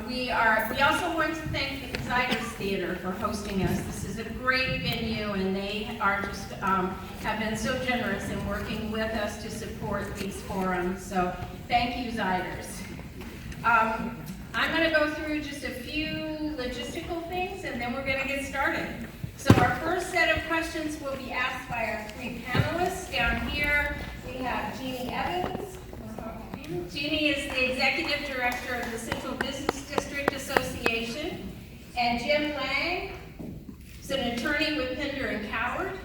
We also want to thank the Ziders Theater for hosting us. This is a great venue, and they are just have been so generous in working with us to support these forums. So thank you, Ziders. I'm going to go through just a few logistical things, and then we're going to get started. So our first set of questions will be asked by our three panelists. Down here, we have Jeannie Evans. Jeannie is the Executive Director of the Central Business District Association. And Jim Lang is an attorney with Pender and Coward.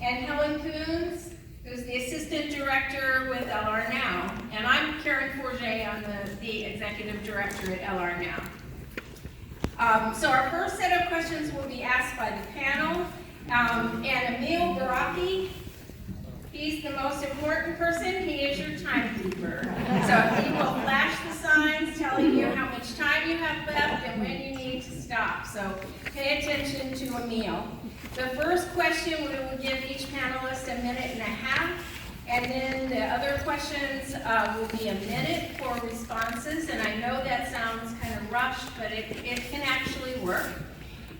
And Helen Coons, who's the Assistant Director with LR Now. And I'm Karen Forget, I'm the Executive Director at LR Now. So our first set of questions will be asked by the panel. And Emil Baraki, he's the most important person. He is your timekeeper. So he will flash the signs telling you how much time you have left and when you need to stop. So pay attention to Emil. The first question, we will give each panelist a minute and a half. And then the other questions will be a minute for responses. And I know that sounds kind of rushed, but it can actually work.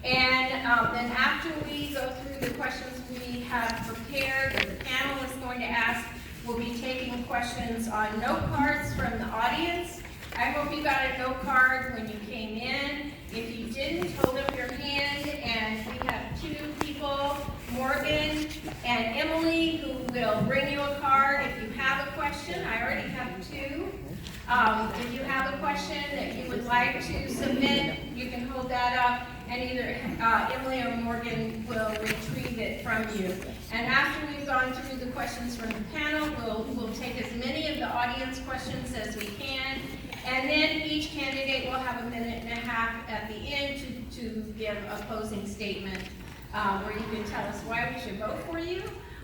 And then after we go through the questions we have prepared, or the panel is going to ask, we'll be taking questions on note cards from the audience. I hope you got a note card when you came in. If you didn't, hold up your hand, and we have two people, Morgan and Emily, who will bring you a card if you have a question. I already have two. If you have a question that you would like to submit, you can hold that up, and either Emily or Morgan will retrieve it from you. And after we've gone through the questions from the panel, we'll take as many of the audience questions as we can. And then each candidate will have a minute and a half at the end to give a closing statement where you can tell us why we should vote for you,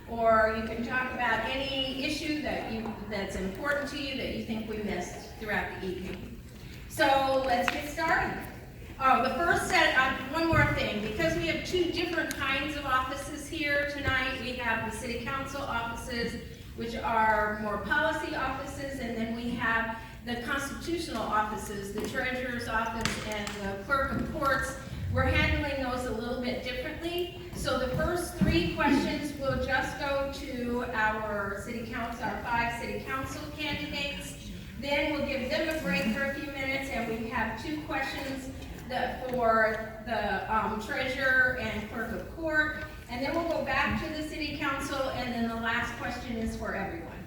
or you can talk about any issue that's important to you that you think we missed throughout the evening. So let's get started. Oh, the first set, one more thing. Because we have two different kinds of offices here tonight, we have the City Council offices, which are more policy offices, and then we have the constitutional offices, the Treasurer's Office and the Clerk of Courts. We're handling those a little bit differently. So the first three questions will just go to our City Council, our 5 City Council candidates. Then we'll give them a break for a few minutes, and we have 2 questions for the Treasurer and Clerk of Court. And then we'll go back to the City Council, and then the last question is for everyone.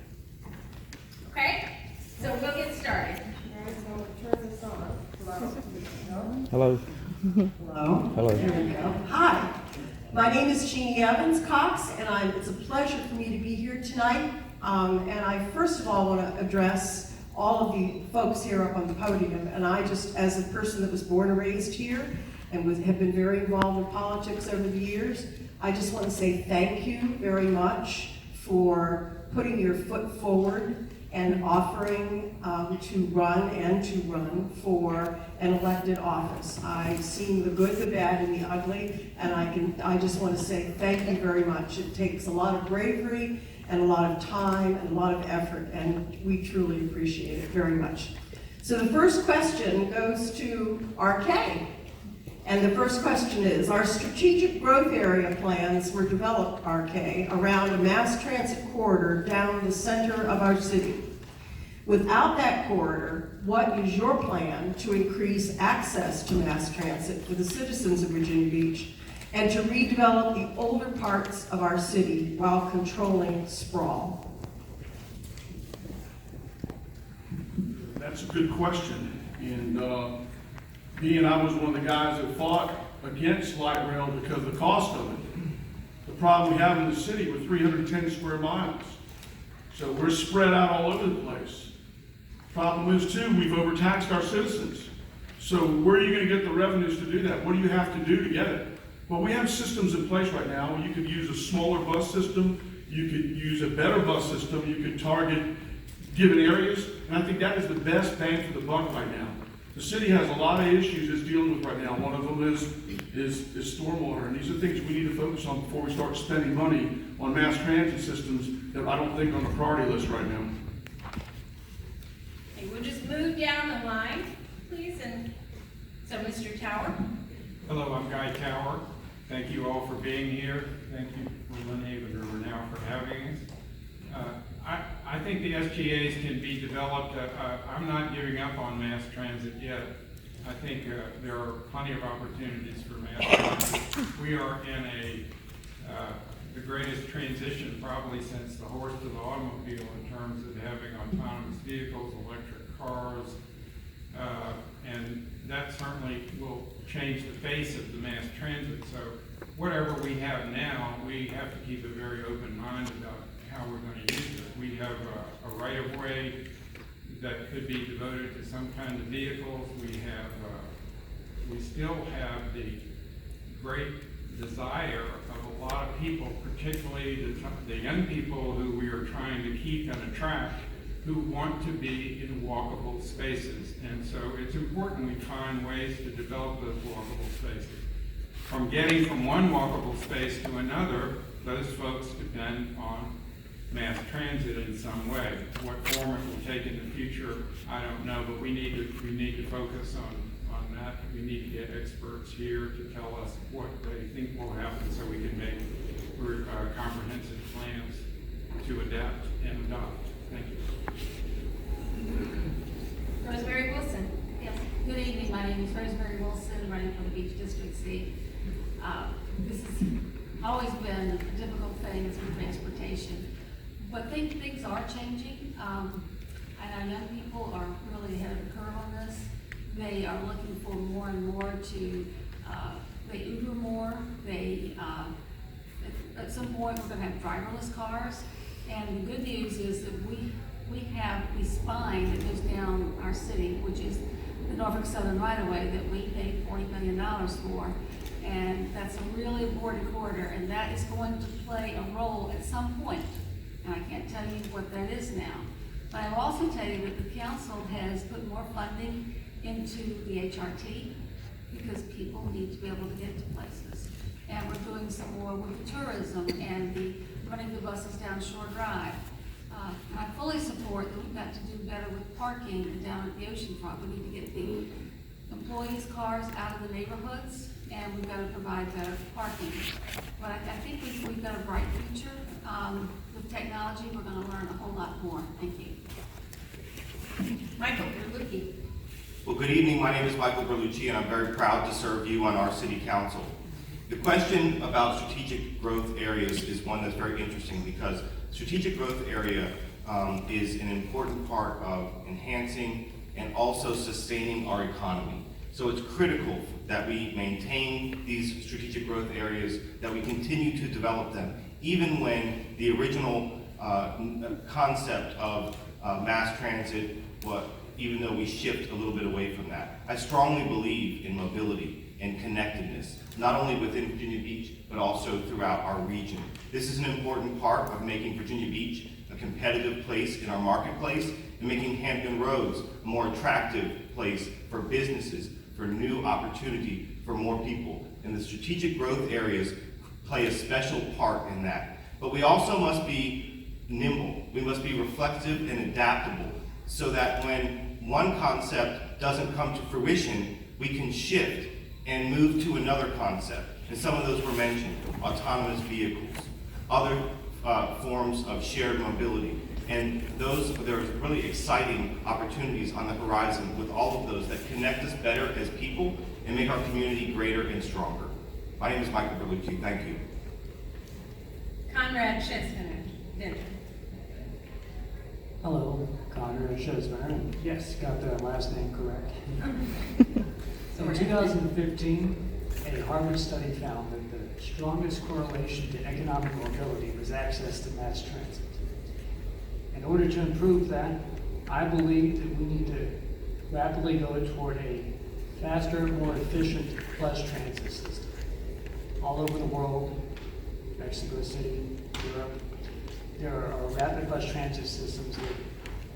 Okay? So we'll get started. So turn this on. Hello. Hello. Hello. There we go. Hi. My name is Jeannie Evans Cox, and it's a pleasure for me to be here tonight. And I first of all want to address all of the folks here up on the podium. And I just, as a person that was born and raised here and have been very involved in politics over the years, I just want to say thank you very much for putting your foot forward and offering to run for an elected office. I've seen the good, the bad, and the ugly, and I just want to say thank you very much. It takes a lot of bravery and a lot of time and a lot of effort, and we truly appreciate it very much. So the first question goes to RK. And the first question is, our strategic growth area plans were developed, RK, around a mass transit corridor down the center of our city. Without that corridor, what is your plan to increase access to mass transit for the citizens of Virginia Beach and to redevelop the older parts of our city while controlling sprawl? That's a good question. And I was one of the guys that fought against light rail because of the cost of it. The problem we have in the city, we're 310 square miles. So we're spread out all over the place. Problem is too, we've overtaxed our citizens. So where are you going to get the revenues to do that? What do you have to do to get it? Well, we have systems in place right now. You could use a smaller bus system. You could use a better bus system. You could target given areas. And I think that is the best bang for the buck right now. The city has a lot of issues it's dealing with right now. One of them is stormwater, and these are things we need to focus on before we start spending money on mass transit systems that I don't think are on the priority list right now. Okay, we'll just move down the line, please. please. And so, Mr. Tower. Hello, I'm Guy Tower. Thank you all for being here. Thank you for Lynnhaven or now for having us. I think the SGAs can be developed. I'm not giving up on mass transit yet. I think there are plenty of opportunities for mass transit. We are in the greatest transition probably since the horse to the automobile in terms of having autonomous vehicles, electric cars, and that certainly will change the face of the mass transit. So whatever we have now, we have to keep a very open mind about how we're going to use it. We have a right-of-way that could be devoted to some kind of vehicles. We still have the great desire of a lot of people, particularly the young people who we are trying to keep and attract, who want to be in walkable spaces. And so it's important we find ways to develop those walkable spaces. From getting from one walkable space to another, those folks depend on mass transit in some way. What form it will take in the future, I don't know, but we need to focus on that. We need to get experts here to tell us what they think will happen so we can make comprehensive plans to adapt and adopt. Thank you. Rosemary Wilson. Yes. Good evening. My name is Rosemary Wilson, running for the Beach District C. This has always been a difficult thing in transportation, but things are changing. And I know people are really ahead of the curve on this. They are looking for more and more to, they Uber more. At some point, we're going to have driverless cars. And the good news is that we have the spine that goes down our city, which is the Norfolk Southern right-of-way that we paid $40 million for. And that's a really important corridor, and that is going to play a role at some point. And I can't tell you what that is now. But I will also tell you that the council has put more funding into the HRT because people need to be able to get to places. And we're doing some more with the tourism and the running the buses down Shore Drive. And I fully support that we've got to do better with parking down at the oceanfront. We need to get the employees' cars out of the neighborhoods, and we've got to provide better parking. But I think we've got a bright future. With technology, we're going to learn a whole lot more. Thank you. Michael Berlucchi. Well, good evening. My name is Michael Berlucci, and I'm very proud to serve you on our city council. The question about strategic growth areas is one that's very interesting because strategic growth area is an important part of enhancing and also sustaining our economy. So it's critical that we maintain these strategic growth areas, that we continue to develop them, even when the original concept of mass transit, even though we shift a little bit away from that. I strongly believe in mobility and connectedness, not only within Virginia Beach, but also throughout our region. This is an important part of making Virginia Beach a competitive place in our marketplace and making Hampton Roads a more attractive place for businesses, for new opportunity for more people. And the strategic growth areas play a special part in that. But we also must be nimble. We must be reflective and adaptable so that when one concept doesn't come to fruition, we can shift and move to another concept. And some of those were mentioned: autonomous vehicles, other forms of shared mobility. And there's really exciting opportunities on the horizon with all of those that connect us better as people and make our community greater and stronger. My name is Michael Berlucci. Thank you. Conrad Chesner. Hello, Conrad Chesner, and yes, got that last name correct. In 2015, a Harvard study found that the strongest correlation to economic mobility was access to mass transit. In order to improve that, I believe that we need to rapidly go toward a faster, more efficient bus transit system. All over the world, Mexico City, Europe, there are rapid bus transit systems that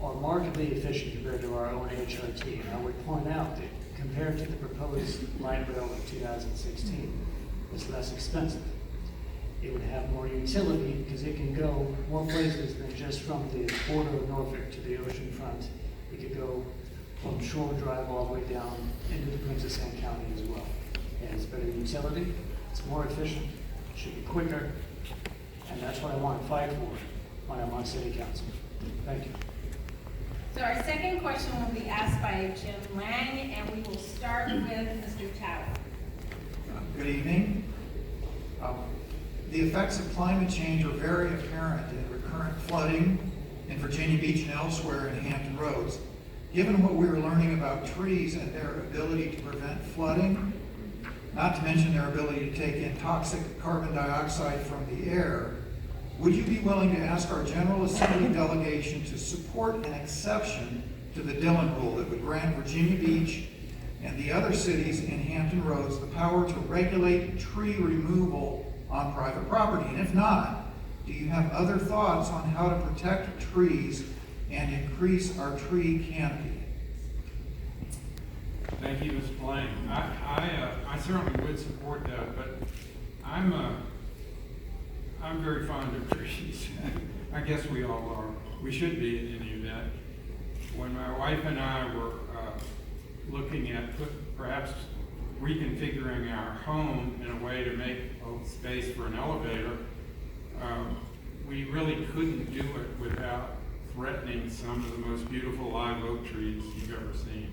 are markedly efficient compared to our own HRT. And I would point out that compared to the proposed light rail of 2016, it's less expensive. It would have more utility because it can go more places than just from the border of Norfolk to the ocean front. It could go from Shore Drive all the way down into the Princess Anne County as well. And it's better utility, it's more efficient, it should be quicker, and that's what I want to fight for when I'm on city council. Thank you. So our second question will be asked by Jim Lang, and we will start with Mr. Tower. Good evening. The effects of climate change are very apparent in recurrent flooding in Virginia Beach and elsewhere in Hampton Roads. Given what we are learning about trees and their ability to prevent flooding, not to mention their ability to take in toxic carbon dioxide from the air, would you be willing to ask our General Assembly delegation to support an exception to the Dillon Rule that would grant Virginia Beach and the other cities in Hampton Roads the power to regulate tree removal on private property? And if not, do you have other thoughts on how to protect trees and increase our tree canopy? Thank you, Mr. Blaine. I certainly would support that, but I'm very fond of trees. I guess we all are. We should be in any event. When my wife and I were looking at perhaps reconfiguring our home in a way to make space for an elevator, we really couldn't do it without threatening some of the most beautiful live oak trees you've ever seen.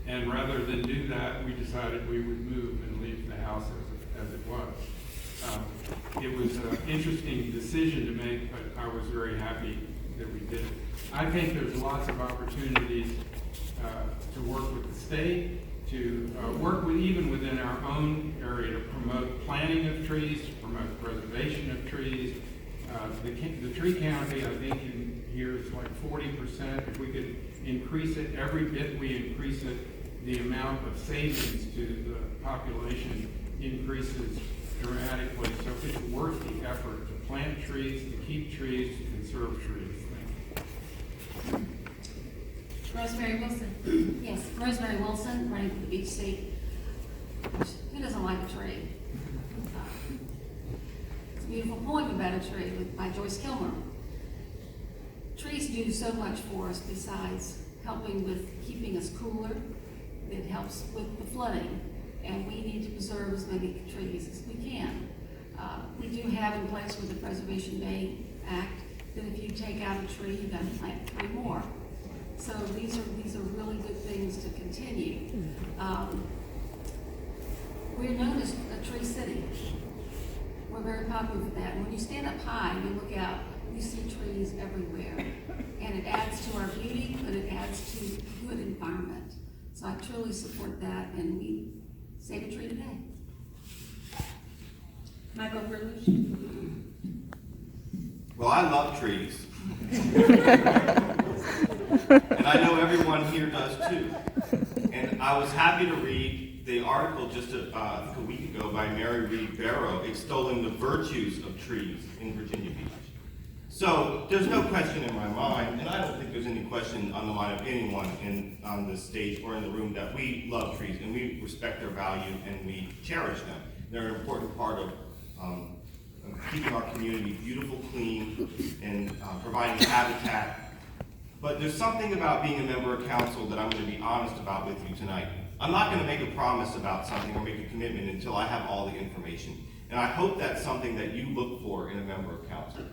And rather than do that, we decided we would move and leave the house as it was. It was an interesting decision to make, but I was very happy that we did it. I think there's lots of opportunities to work with the state, to work with even within our own area to promote planting of trees, to promote preservation of trees. The tree canopy, I think, in here is like 40%. If we could increase it, every bit we increase it, the amount of savings to the population increases dramatically. So it's worth the effort to plant trees, to keep trees, to conserve trees. Thank you. Rosemary Wilson. Yes, Rosemary Wilson, running for the beach seat. Who doesn't like a tree? It's a beautiful poem about a tree by Joyce Kilmer. Trees do so much for us besides helping with keeping us cooler. It helps with the flooding, and we need to preserve as many trees as we can. We do have in place with the Preservation Day Act that if you take out a tree, you've got to plant 3 more. So these are really good things to continue. We're known as a tree city. We're very popular with that. And when you stand up high and you look out, you see trees everywhere. And it adds to our beauty, but it adds to a good environment. So I truly support that, and we save a tree today. Michael Berlucci. Well, I love trees. And I know everyone here does too. And I was happy to read the article just I think a week ago by Mary Reed Barrow extolling the virtues of trees in Virginia Beach. So there's no question in my mind, and I don't think there's any question on the mind of anyone on this stage or in the room, that we love trees and we respect their value and we cherish them. They're an important part of keeping our community beautiful, clean, and providing habitat. But there's something about being a member of council that I'm going to be honest about with you tonight. I'm not going to make a promise about something or make a commitment until I have all the information. And I hope that's something that you look for in a member of council.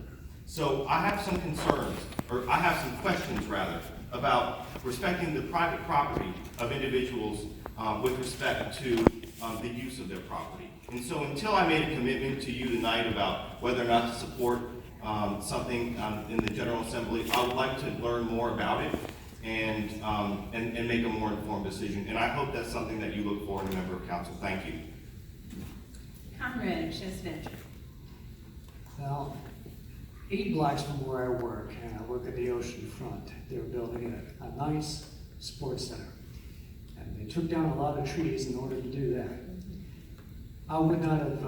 So I have some concerns, or I have some questions rather, about respecting the private property of individuals with respect to the use of their property. And so until I made a commitment to you tonight about whether or not to support something in the General Assembly, I would like to learn more about it and make a more informed decision. And I hope that's something that you look for in a member of council. Thank you. Conrad Chesventure. Now, 8 blocks from where I work, and I work at the ocean front, they're building a nice sports center. And they took down a lot of trees in order to do that. I would not have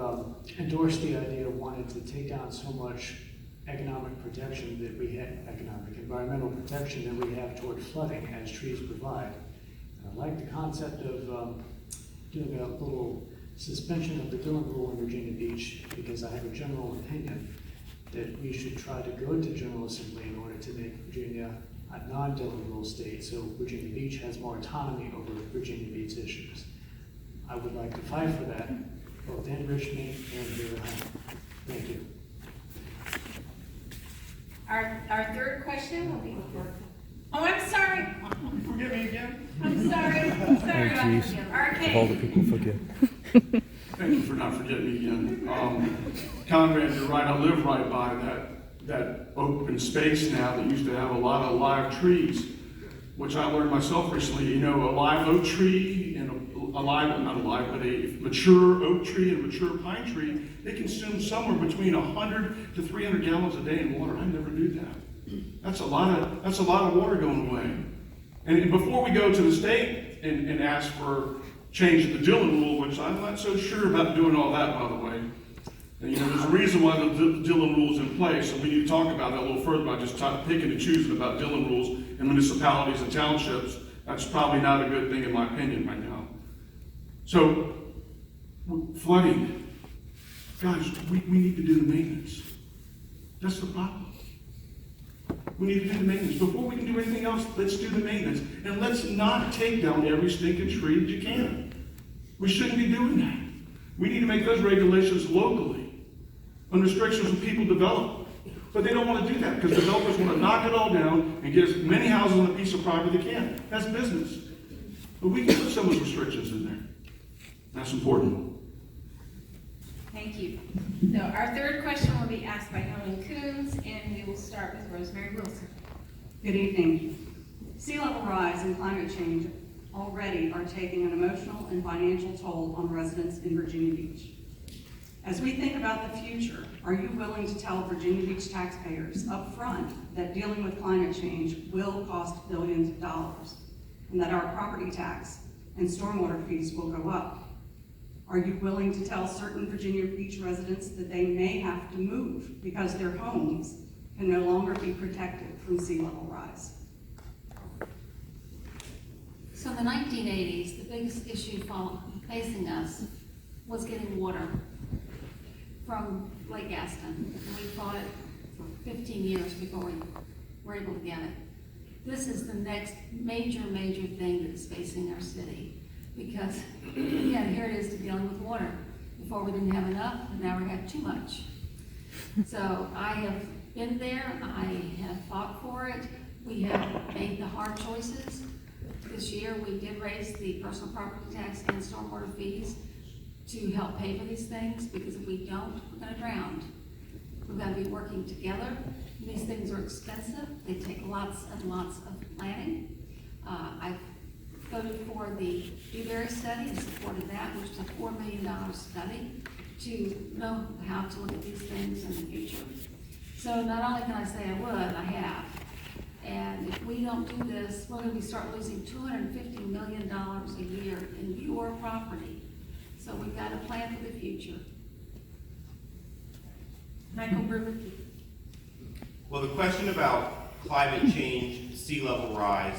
endorsed the idea of wanting to take down so much economic protection that we had, environmental protection that we have toward flooding as trees provide. And I like the concept of doing a little suspension of the Dillon Rule in Virginia Beach, because I have a general opinion that we should try to go to General Assembly in order to make Virginia a non-Dillon rule state, so Virginia Beach has more autonomy over Virginia Beach issues. I would like to fight for that, both in Richmond and here at home. Thank you. Our third question will be for, oh, I'm sorry. Forgive me again? I'm sorry. Sorry about jeez. that. Of all the Okay. people, forget. Thank you for not forgetting me again. Conrad, you're right, I live right by that open space now that used to have a lot of live trees, which I learned myself recently. You know, a live oak tree and a mature oak tree and a mature pine tree, they consume somewhere between 100 to 300 gallons a day in water. I never knew that. That's a lot of water going away. And before we go to the state and ask for change the Dillon rule, which I'm not so sure about doing all that, by the way. And, you know, there's a reason why the Dillon rule is in place, and we need to talk about that a little further by just picking and choosing about Dillon rules in municipalities and townships. That's probably not a good thing in my opinion right now. So, flooding. Guys, we need to do the maintenance. That's the problem. We need to do the maintenance. Before we can do anything else, let's do the maintenance. And let's not take down every stinking tree that you can. We shouldn't be doing that. We need to make those regulations locally, on restrictions when people develop. But they don't want to do that because developers want to knock it all down and get as many houses on a piece of property they can. That's business. But we can put some of those restrictions in there. That's important. Thank you. So our third question will be asked by Helen Coons, and we will start with Rosemary Wilson. Good evening. Sea level rise and climate change already are taking an emotional and financial toll on residents in Virginia Beach. As we think about the future, are you willing to tell Virginia Beach taxpayers up front that dealing with climate change will cost billions of dollars, and that our property tax and stormwater fees will go up? Are you willing to tell certain Virginia Beach residents that they may have to move because their homes can no longer be protected from sea level rise? So in the 1980s, the biggest issue facing us was getting water from Lake Gaston. And we fought it for 15 years before we were able to get it. This is the next major thing that is facing our city. Because, again, here it is to dealing with water. Before we didn't have enough, and now we have too much. So I have been there, I have fought for it. We have made the hard choices. This year, we did raise the personal property tax and stormwater fees to help pay for these things, because if we don't, we're gonna drown. We've gotta be working together. These things are expensive. They take lots and lots of planning. I've voted for the Dewberry study and supported that, which is a $4 million study to know how to look at these things in the future. So not only can I say I would, I have. And if we don't do this, we're going to start losing $250 million a year in your property. So we've got to plan for the future. Michael Brewer. Well, the question about climate change, sea level rise,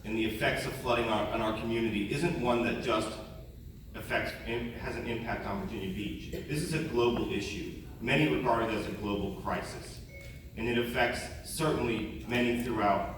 and the effects of flooding on our community isn't one that just has an impact on Virginia Beach. This is a global issue. Many regard it as a global crisis. And it affects certainly many throughout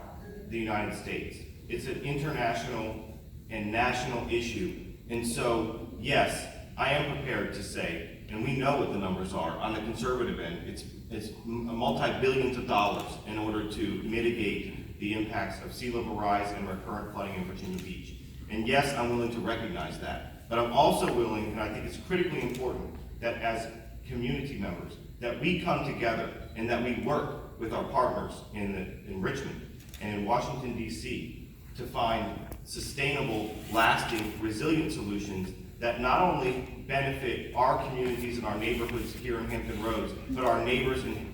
the United States. It's an international and national issue. And so, yes, I am prepared to say, and we know what the numbers are on the conservative end, it's multi-billions of dollars in order to mitigate the impacts of sea level rise and recurrent flooding in Virginia Beach. And yes, I'm willing to recognize that. But I'm also willing, and I think it's critically important, that as community members, that we come together and that we work with our partners in Richmond and in Washington, D.C. to find sustainable, lasting, resilient solutions that not only benefit our communities and our neighborhoods here in Hampton Roads, but our neighbors in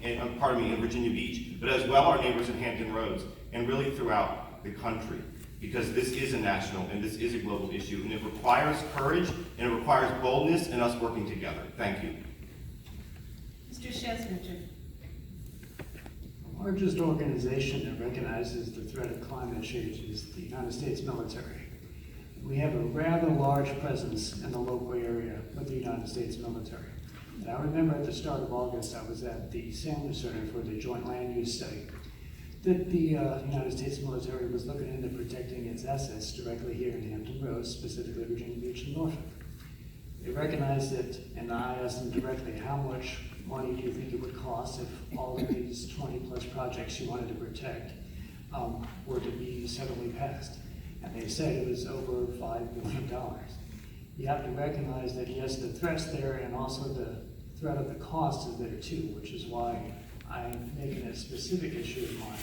Virginia Beach, but as well our neighbors in Hampton Roads, and really throughout the country. Because this is a national and this is a global issue, and it requires courage and it requires boldness and us working together. Thank you. Mr. Chesnitzer. The largest organization that recognizes the threat of climate change is the United States military. We have a rather large presence in the local area with the United States military. And I remember at the start of August, I was at the Sandler Center for the Joint Land Use Study. that the United States military was looking into protecting its assets directly here in Hampton Roads, specifically Virginia Beach and Norfolk. They recognized it, and I asked them directly, how much money do you think it would cost if all of these 20-plus projects you wanted to protect were to be suddenly passed? And they said it was over $5 billion. You have to recognize that, yes, the threat's there, and also the threat of the cost is there too, which is why I'm making a specific issue of mine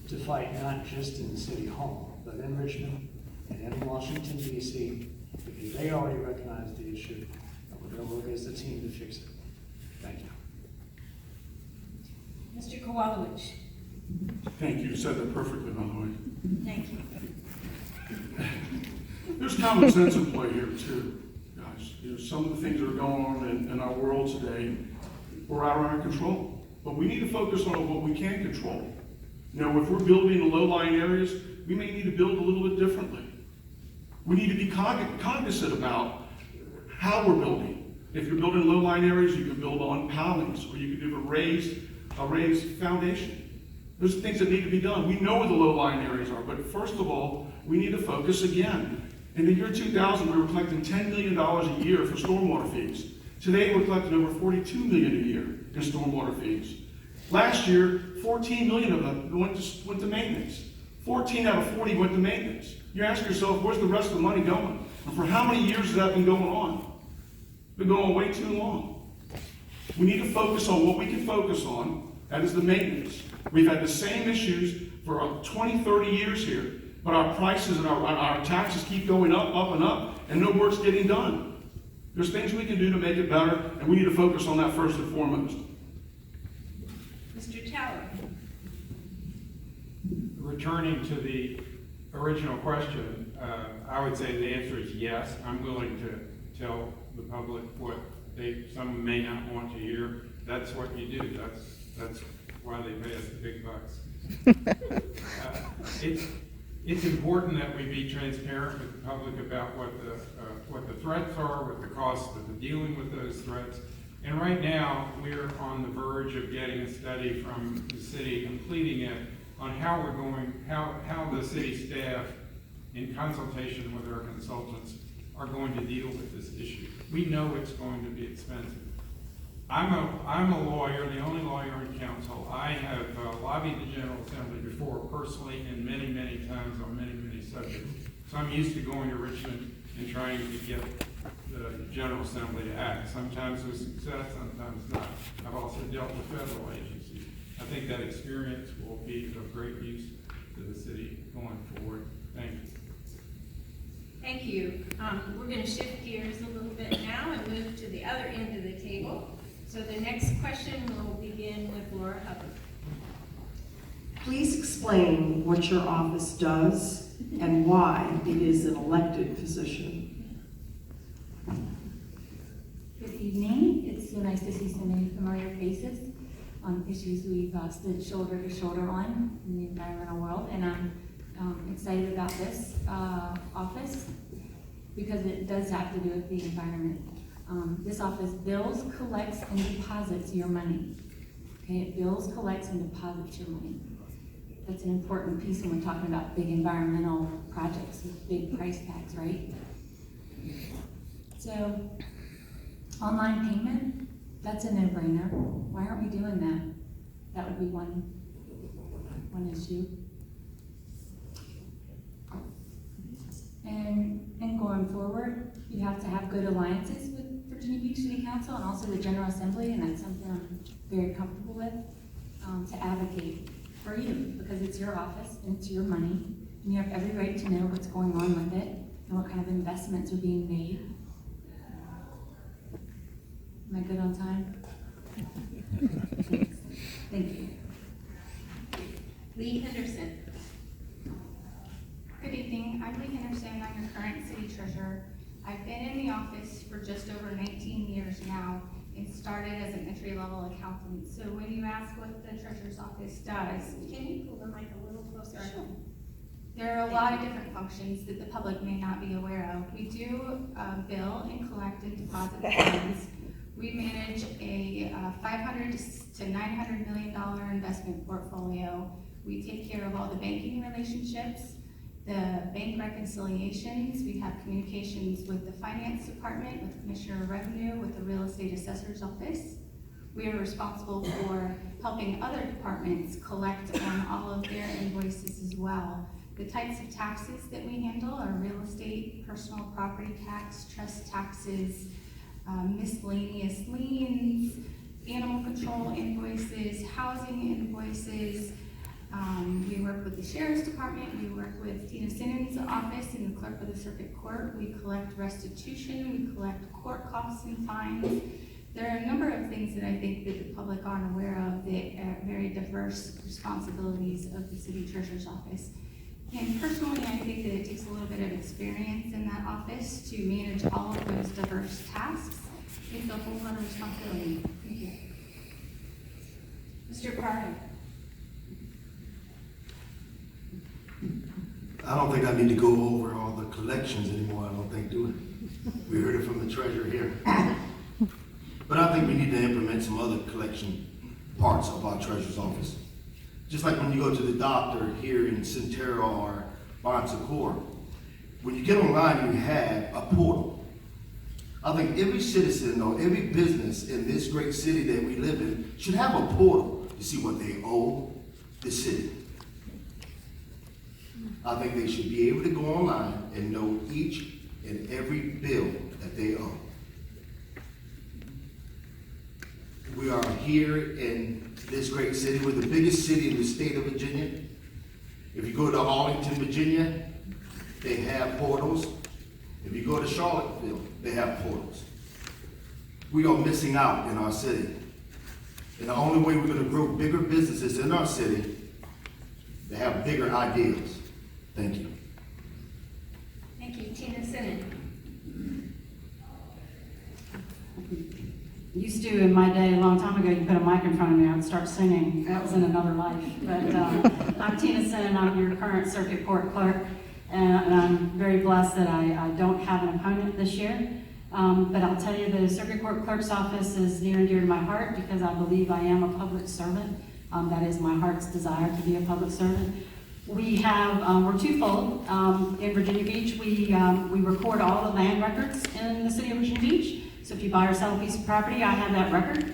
to fight not just in City Hall, but in Richmond and in Washington, D.C., because they already recognize the issue, and we're going to work as a team to fix it. Thank you. Mr. Kowalewicz. Thank you, you said that perfectly, by the way. Thank you. There's common sense in play here too, guys. You know, some of the things that are going on in our world today are out of our control. But we need to focus on what we can control. You know, if we're building in low-lying areas, we may need to build a little bit differently. We need to be cognizant about how we're building. If you're building in low-lying areas, you can build on pilings, or you can do a raised foundation. There's things that need to be done. We know where the low-lying areas are, but first of all, we need to focus again. In the year 2000, we were collecting $10 million a year for stormwater fees. Today, we're collecting over $42 million a year in stormwater fees. Last year, 14 million of them went to maintenance. 14 out of 40 went to maintenance. You ask yourself, where's the rest of the money going? And for how many years has that been going on? It's been going on way too long. We need to focus on what we can focus on. That is the maintenance. We've had the same issues for 20, 30 years here, but our prices and our taxes keep going up, and no work's getting done. There's things we can do to make it better, and we need to focus on that first and foremost. Mr. Tower. Returning to the original question, I would say the answer is yes. I'm willing to tell the public what some may not want to hear. That's what you do. That's why they pay us the big bucks. It's important that we be transparent with the public about what the threats are, what the costs of dealing with those threats. And right now, we're on the verge of getting a study from the city, completing it, on how the city staff, in consultation with our consultants, are going to deal with this issue. We know it's going to be expensive. I'm a lawyer, the only lawyer in council. I have lobbied the General Assembly before personally and many, many times on many, many subjects. So I'm used to going to Richmond and trying to get the General Assembly to act. Sometimes with success, sometimes not. I've also dealt with federal agencies. I think that experience will be of great use to the city going forward. Thank you. Thank you. We're going to shift gears a little bit now and move to the other end of the table. So the next question will begin with Laura Hubbard. Please explain what your office does and why it is an elected position. Good evening. It's so nice to see so many familiar faces on issues we've stood shoulder to shoulder on in the environmental world. And I'm excited about this office because it does have to do with the environment. This office bills, collects, and deposits your money. Okay, it bills, collects, and deposits your money. That's an important piece when we're talking about big environmental projects with big price tags, right? So, online payment, that's a no-brainer. Why aren't we doing that? That would be one issue. And going forward, you have to have good alliances with Virginia Beach City Council and also the General Assembly, and that's something I'm very comfortable with, to advocate for you, because it's your office and it's your money, and you have every right to know what's going on with it and what kind of investments are being made. Am I good on time? Thank you. Lee Henderson. Good evening, I'm Lee Henderson, I'm your current city treasurer. I've been in the office for just over 19 years now and started as an entry-level accountant. So when you ask what the treasurer's office does, Can you pull the mic a little closer? there are a lot of different functions that the public may not be aware of. We do bill and collect and deposit funds. We manage a $500 to $900 million investment portfolio. We take care of all the banking relationships, the bank reconciliations. We have communications with the finance department, with Commissioner of Revenue, with the real estate assessor's office. We are responsible for helping other departments collect on all of their invoices as well. The types of taxes that we handle are real estate, personal property tax, trust taxes, miscellaneous liens, animal control invoices, housing invoices. We work with the Sheriff's Department, we work with Tina Sinnon's office and the Clerk of the Circuit Court. We collect restitution, we collect court costs and fines. There are a number of things that I think that the public aren't aware of that are very diverse responsibilities of the City Treasurer's Office. And personally, I think that it takes a little bit of experience in that office to manage all of those diverse tasks. It's a whole lot of responsibility. Thank you. Mr. Carter. I don't think I need to go over all the collections anymore, I don't think, do it. We heard it from the treasurer here. But I think we need to implement some other collection parts of our treasurer's office. Just like when you go to the doctor here in Centero or Bon Secours, when you get online, you have a portal. I think every citizen or every business in this great city that we live in should have a portal to see what they owe the city. I think they should be able to go online and know each and every bill that they owe. We are here in this great city. We're the biggest city in the state of Virginia. If you go to Arlington, Virginia, they have portals. If you go to Charlottesville, they have portals. We are missing out in our city. And the only way we're going to grow bigger businesses in our city, they have bigger ideas. Thank you. Thank you. Tina Sinnen. Used to, in my day, a long time ago, you put a mic in front of me, I'd start singing. That was in another life. But I'm Tina Sinnen, I'm your current circuit court clerk, and I'm very blessed that I don't have an opponent this year. But I'll tell you, the circuit court clerk's office is near and dear to my heart because I believe I am a public servant. That is my heart's desire, to be a public servant. We have, we're twofold. In Virginia Beach, we record all the land records in the city of Virginia Beach. So if you buy or sell a piece of property, I have that record.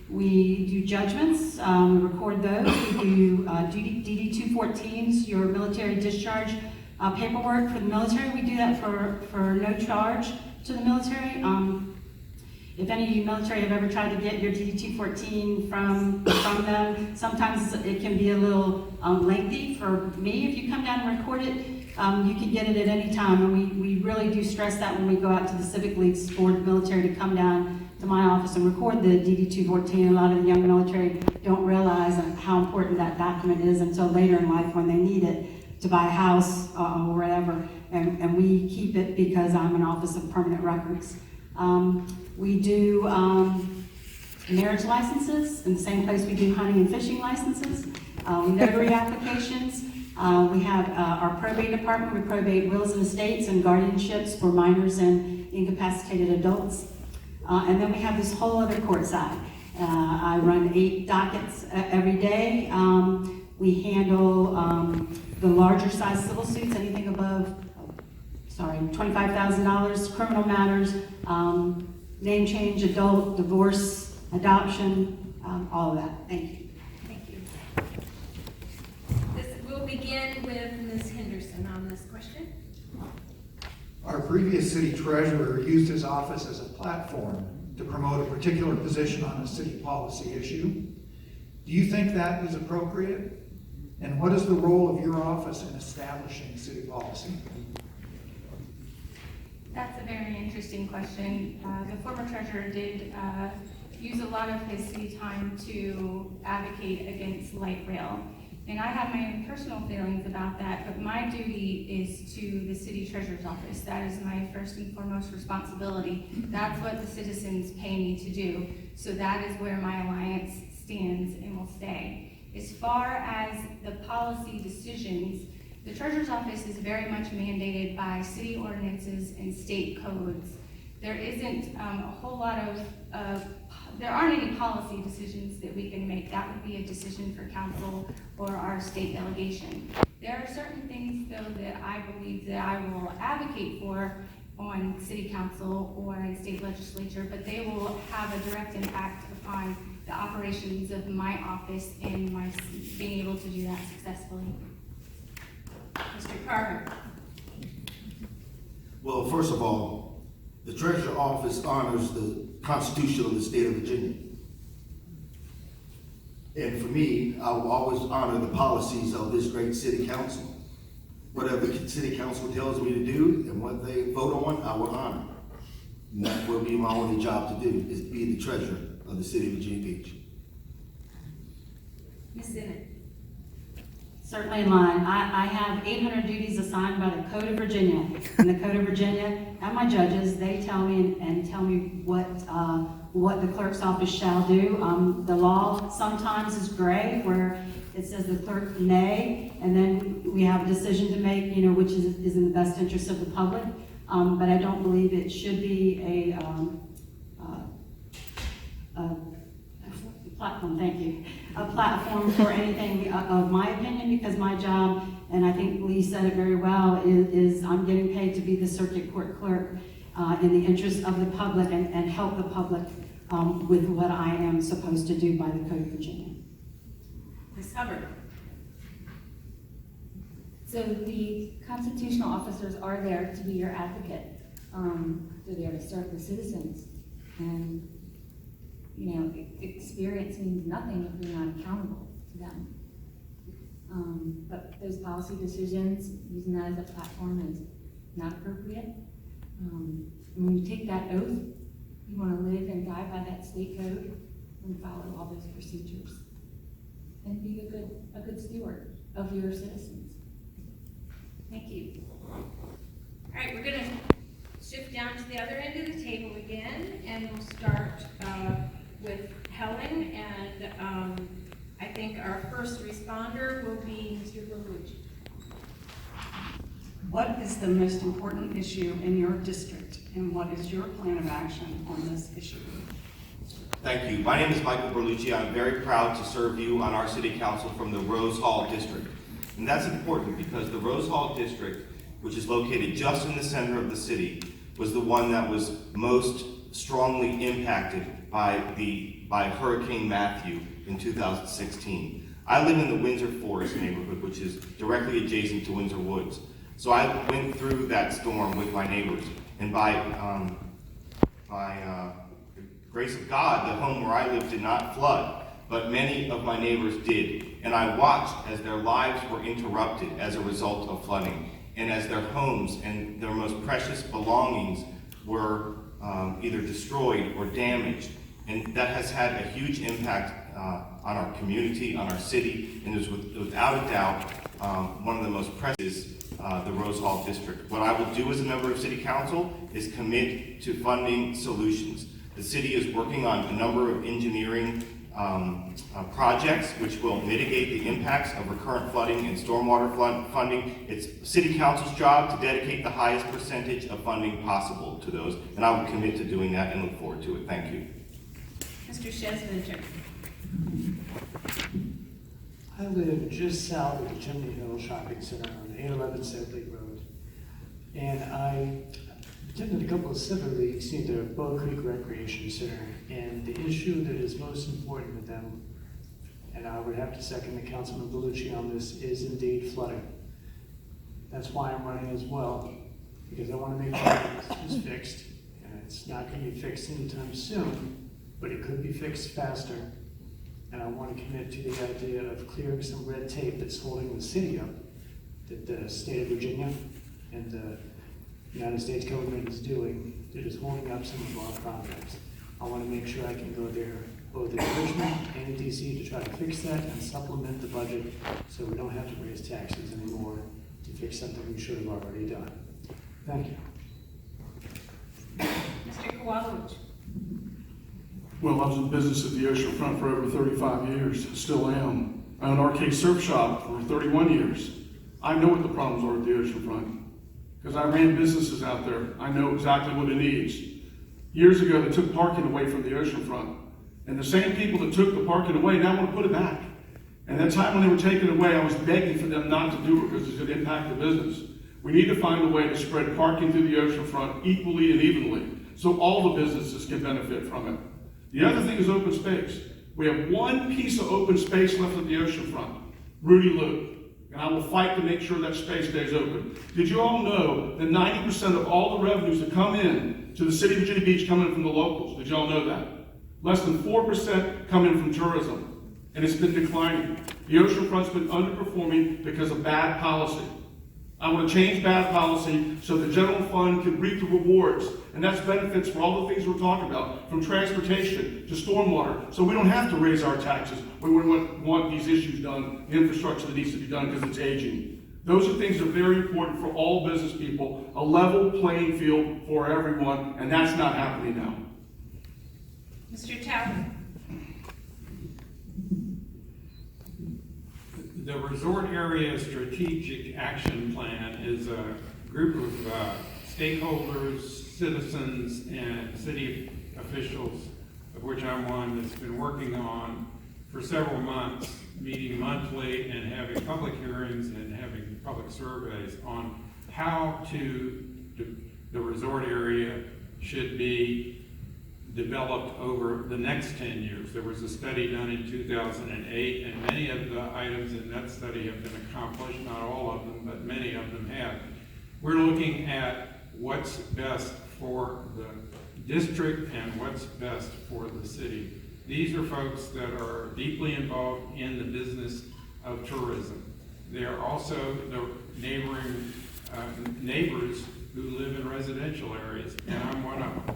We do judgments, we record those. We do DD 214s, your military discharge paperwork for the military. We do that for no charge to the military. If any of you military have ever tried to get your DD 214 from them, sometimes it can be a little lengthy. For me, if you come down and record it, you can get it at any time. And we really do stress that when we go out to the civic leagues for the military to come down to my office and record the DD 214. A lot of the young military don't realize how important that document is until later in life when they need it to buy a house or whatever. And we keep it because I'm an Office of Permanent Records. We do marriage licenses in the same place we do hunting and fishing licenses. Notary applications. We have our probate department. We probate wills and estates and guardianships for minors and incapacitated adults. And then we have this whole other court side. I run 8 dockets every day. We handle the larger size civil suits, anything above, $25,000, criminal matters, name change, adult, divorce, adoption, all of that. Thank you. Thank you. We'll begin with Ms. Henderson on this question. Our previous city treasurer used his office as a platform to promote a particular position on a city policy issue. Do you think that is appropriate? And what is the role of your office in establishing city policy? That's a very interesting question. The former treasurer did use a lot of his city time to advocate against light rail. And I have my own personal feelings about that, but my duty is to the city treasurer's office. That is my first and foremost responsibility. That's what the citizens pay me to do. So that is where my alliance stands and will stay. As far as the policy decisions, the treasurer's office is very much mandated by city ordinances and state codes. there isn't a whole lot there aren't any policy decisions that we can make. That would be a decision for council or our state delegation. There are certain things, though, that I believe that I will advocate for on city council or in state legislature, but they will have a direct impact upon the operations of my office and my being able to do that successfully. Mr. Carter. Well, first of all, the Treasurer Office honors the Constitution of the state of Virginia. And for me, I will always honor the policies of this great city council. Whatever the city council tells me to do and what they vote on, I will honor. And that will be my only job to do, is be the treasurer of the city of Virginia Beach. Ms. Bennett. Certainly in line. I have 800 duties assigned by the Code of Virginia. And the Code of Virginia and my judges, they tell me and tell me what the clerk's office shall do. The law sometimes is gray, where it says the clerk may, and then we have a decision to make, which is in the best interest of the public. But I don't believe it should be a platform, thank you, a platform for anything of my opinion, because my job, and I think Lee said it very well, is I'm getting paid to be the circuit court clerk in the interest of the public and help the public with what I am supposed to do by the Code of Virginia. Ms. Hubbard. So the constitutional officers are there to be your advocate. They're there to serve the citizens. And, experience means nothing if you're not accountable to them. But those policy decisions, using that as a platform is not appropriate. When you take that oath, you want to live and die by that state code and follow all those procedures. And be a good steward of your citizens. Thank you. All right, we're going to shift down to the other end of the table again, and we'll start with Helen, and I think our first responder will be Mr. Berlucci. What is the most important issue in your district, and what is your plan of action on this issue? Thank you. My name is Michael Berlucci. I'm very proud to serve you on our city council from the Rose Hall District. And that's important because the Rose Hall District, which is located just in the center of the city, was the one that was most strongly impacted by Hurricane Matthew in 2016. I live in the Windsor Forest neighborhood, which is directly adjacent to Windsor Woods. So I went through that storm with my neighbors, and by the grace of God, the home where I live did not flood, but many of my neighbors did. And I watched as their lives were interrupted as a result of flooding, and as their homes and their most precious belongings were either destroyed or damaged. And that has had a huge impact on our community, on our city, and is without a doubt one of the most precious the Rose Hall District. What I will do as a member of City Council is commit to funding solutions. The city is working on a number of engineering projects which will mitigate the impacts of recurrent flooding and stormwater funding. It's City Council's job to dedicate the highest percentage of funding possible to those, and I will commit to doing that and look forward to it. Thank you. Mr. Shesvinger. I live just south of the Chimney Hill Shopping Center on 811 Sedley Road. And I attended a couple of civic leagues near the Bow Creek Recreation Center. And the issue that is most important to them, and I would have to second the Councilman Berlucci on this, is indeed flooding. That's why I'm running as well, because I want to make sure this is fixed. And it's not going to be fixed anytime soon, but it could be fixed faster. And I want to commit to the idea of clearing some red tape that's holding the city up, that the state of Virginia and the United States government is doing, that is holding up some of our projects. I want to make sure I can go there both in Richmond and in DC to try to fix that and supplement the budget so we don't have to raise taxes anymore to fix something we should have already done. Thank you. Mr. Kowalewicz. Well, I was in business at the oceanfront for over 35 years, still am. I owned Arcade Surf Shop for 31 years. I know what the problems are at the oceanfront because I ran businesses out there. I know exactly what it needs. Years ago, they took parking away from the oceanfront. And the same people that took the parking away now want to put it back. And that time when they were taking it away, I was begging for them not to do it because it's going to impact the business. We need to find a way to spread parking through the oceanfront equally and evenly so all the businesses can benefit from it. The other thing is open space. We have one piece of open space left at the oceanfront, Rudy Loop. And I will fight to make sure that space stays open. Did you all know that 90% of all the revenues that come in to the city of Virginia Beach come in from the locals? Did you all know that? Less than 4% come in from tourism, and it's been declining. The oceanfront's been underperforming because of bad policy. I want to change bad policy so the general fund can reap the rewards, and that's benefits for all the things we're talking about, from transportation to stormwater, so we don't have to raise our taxes when we want these issues done, the infrastructure that needs to be done because it's aging. Those are things that are very important for all business people, a level playing field for everyone, and that's not happening now. Mr. Talbot. The Resort Area Strategic Action Plan is a group of stakeholders, citizens, and city officials, of which I'm one, that's been working on for several months, meeting monthly and having public hearings and having public surveys on how the resort area should be developed over the next 10 years. There was a study done in 2008, and many of the items in that study have been accomplished, not all of them, but many of them have. We're looking at what's best for the district and what's best for the city. These are folks that are deeply involved in the business of tourism. They are also the neighboring neighbors who live in residential areas, and I'm one of them.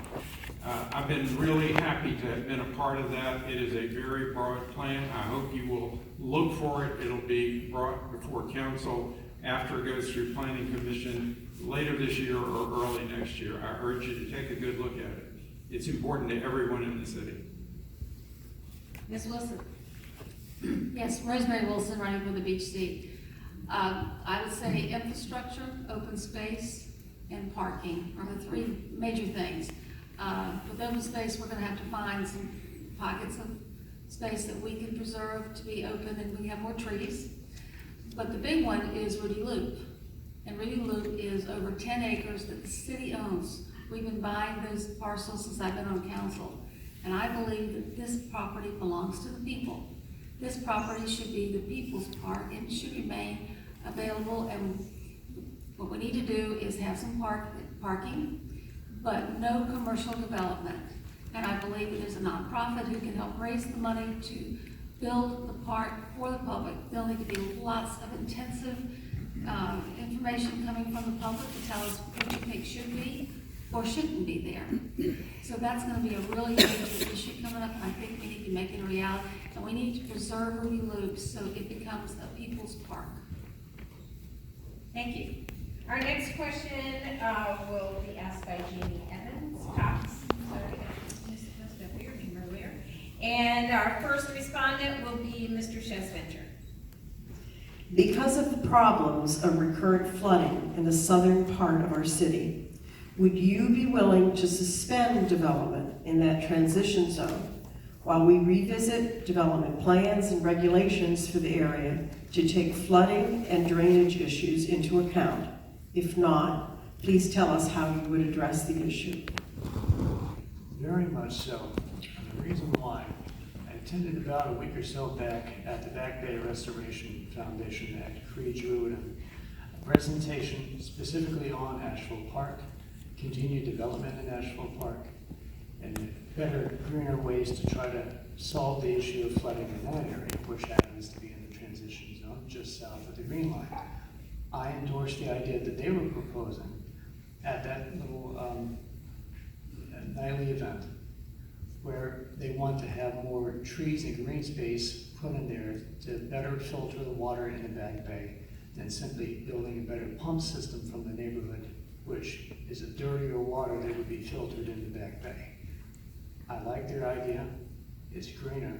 I've been really happy to have been a part of that. It is a very broad plan. I hope you will look for it. It'll be brought before council after it goes through planning commission later this year or early next year. I urge you to take a good look at it. It's important to everyone in the city. Ms. Wilson. Yes, Rosemary Wilson, running for the beach seat. I would say infrastructure, open space, and parking are the three major things. With open space, we're going to have to find some pockets of space that we can preserve to be open and we have more trees. But the big one is Rudy Loop. And Rudy Loop is over 10 acres that the city owns. We've been buying those parcels since I've been on council. And I believe that this property belongs to the people. This property should be the people's park and should remain available. And what we need to do is have some parking, but no commercial development. And I believe that there's a nonprofit who can help raise the money to build the park for the public. There'll need to be lots of intensive information coming from the public to tell us what you think should be or shouldn't be there. So that's going to be a really major issue coming up, and I think we need to make it a reality. And we need to preserve Rudy Loop so it becomes a people's park. Thank you. Our next question will be asked by Jamie Evans, Cox. Sorry, I missed up your name earlier. And our first respondent will be Mr. Shesventer. Because of the problems of recurrent flooding in the southern part of our city, would you be willing to suspend development in that transition zone while we revisit development plans and regulations for the area to take flooding and drainage issues into account? If not, please tell us how you would address the issue. Very much so. And the reason why, I attended about a week or so back at the Back Bay Restoration Foundation at Free Druid, a presentation specifically on Asheville Park, continued development in Asheville Park, and better, greener ways to try to solve the issue of flooding in that area, which happens to be in the transition zone just south of the Green Line. I endorsed the idea that they were proposing at that little nightly event, where they want to have more trees and green space put in there to better filter the water in the Back Bay than simply building a better pump system from the neighborhood, which is a dirtier water that would be filtered in the Back Bay. I like their idea. It's greener,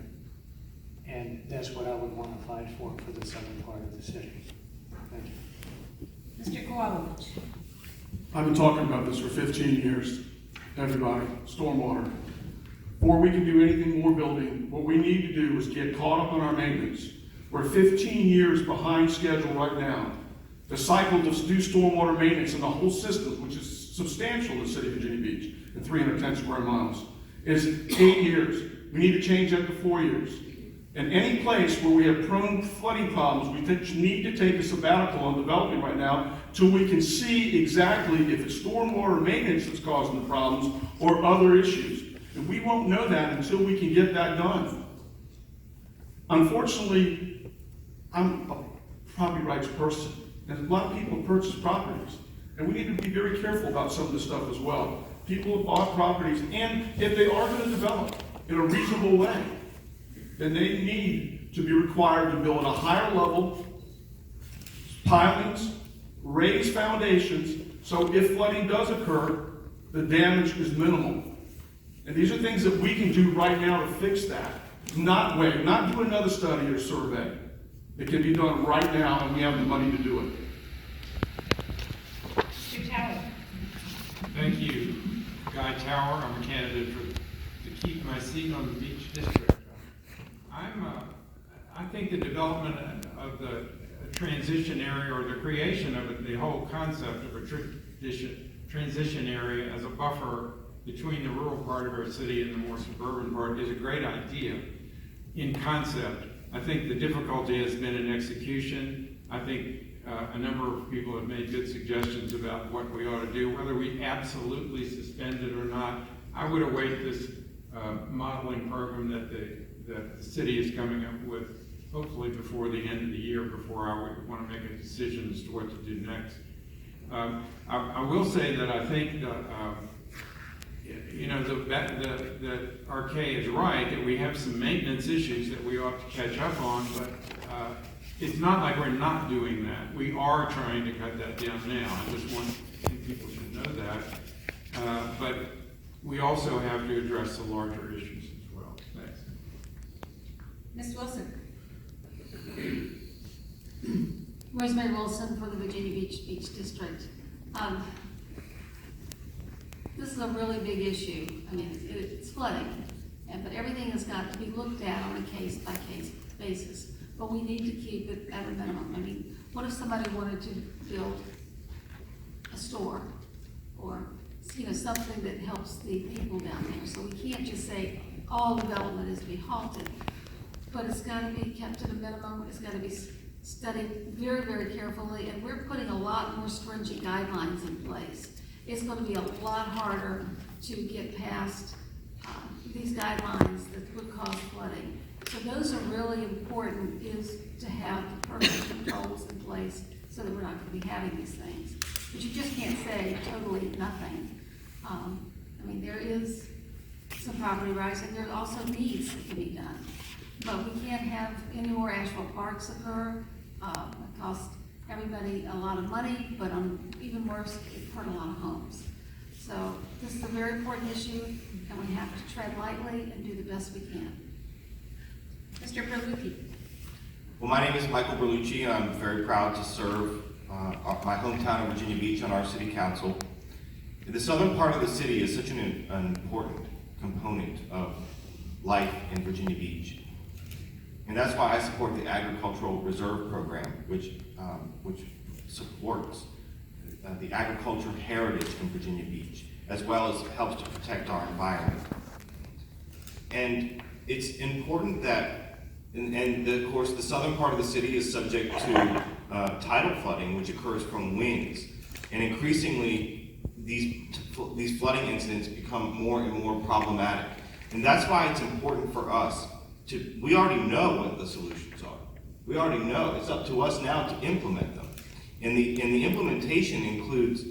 and that's what I would want to fight for the southern part of the city. Thank you. Mr. Kowalewicz. I've been talking about this for 15 years. everybody, stormwater. Before we can do anything more building, what we need to do is get caught up on our maintenance. We're 15 years behind schedule right now. The cycle to do stormwater maintenance in the whole system, which is substantial in the city of Virginia Beach, at 310 square miles, is 8 years. We need to change that to 4 years. And any place where we have prone flooding problems, we need to take a sabbatical on developing right now till we can see exactly if it's stormwater maintenance that's causing the problems or other issues. And we won't know that until we can get that done. Unfortunately, I'm a property rights person, and a lot of people purchase properties. And we need to be very careful about some of this stuff as well. People have bought properties, and if they are going to develop in a reasonable way, then they need to be required to build at a higher level, pilings, raise foundations, so if flooding does occur, the damage is minimal. And these are things that we can do right now to fix that. Not wait, not do another study or survey. It can be done right now, and we have the money to do it. Mr. Tower. Thank you. Guy Tower, I'm a candidate to keep my seat on the Beach District. I think the development of the transition area, or the creation of it, the whole concept of a transition area as a buffer between the rural part of our city and the more suburban part, is a great idea in concept. I think the difficulty has been in execution. I think a number of people have made good suggestions about what we ought to do, whether we absolutely suspend it or not. I would await this modeling program that the city is coming up with, hopefully before the end of the year, before I would want to make a decision as to what to do next. I will say that I think that RK is right, that we have some maintenance issues that we ought to catch up on, but it's not like we're not doing that. We are trying to cut that down now. I just think people should know that. But we also have to address the larger issues as well. Thanks. Ms. Wilson. Rosemary Wilson for the Virginia Beach District. This is a really big issue. I mean, it's flooding, but everything has got to be looked at on a case-by-case basis. But we need to keep it at a minimum. I mean, what if somebody wanted to build a store or something that helps the people down there? So we can't just say all development is to be halted, but it's got to be kept at a minimum. It's got to be studied very, very carefully, and we're putting a lot more stringent guidelines in place. It's going to be a lot harder to get past these guidelines that would cause flooding. So those are really important, is to have the perfect controls in place so that we're not going to be having these things. But you just can't say totally nothing. I mean, there is some property rights, and there also needs that can be done. But we can't have any more asphalt parks occur. It costs everybody a lot of money, but even worse, it hurt a lot of homes. So this is a very important issue, and we have to tread lightly and do the best we can. Mr. Berlucci. Well, my name is Michael Berlucci, and I'm very proud to serve my hometown of Virginia Beach on our city council. The southern part of the city is such an important component of life in Virginia Beach. And that's why I support the Agricultural Reserve Program, which supports the agricultural heritage in Virginia Beach, as well as helps to protect our environment. And it's important that, of course, the southern part of the city is subject to tidal flooding, which occurs from winds. And increasingly, these flooding incidents become more and more problematic. And that's why it's important for us we already know what the solutions are. We already know. It's up to us now to implement them. And the implementation includes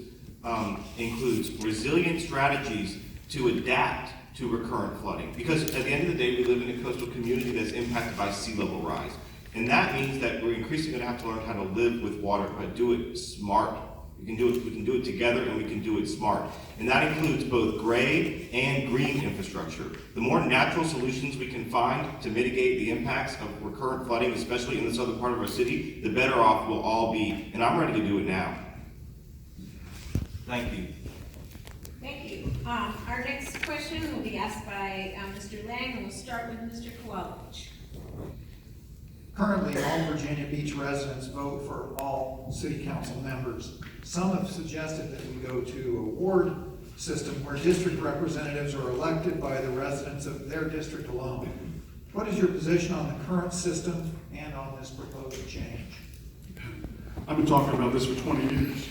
resilient strategies to adapt to recurrent flooding. Because at the end of the day, we live in a coastal community that's impacted by sea level rise. And that means that we're increasingly going to have to learn how to live with water, but do it smart. We can do it together, and we can do it smart. And that includes both gray and green infrastructure. The more natural solutions we can find to mitigate the impacts of recurrent flooding, especially in the southern part of our city, the better off we'll all be. And I'm ready to do it now. Thank you. Thank you. Our next question will be asked by Mr. Lang, and we'll start with Mr. Kowalewicz. Currently, all Virginia Beach residents vote for all city council members. Some have suggested that we go to a ward system where district representatives are elected by the residents of their district alone. What is your position on the current system and on this proposed change? I've been talking about this for 20 years.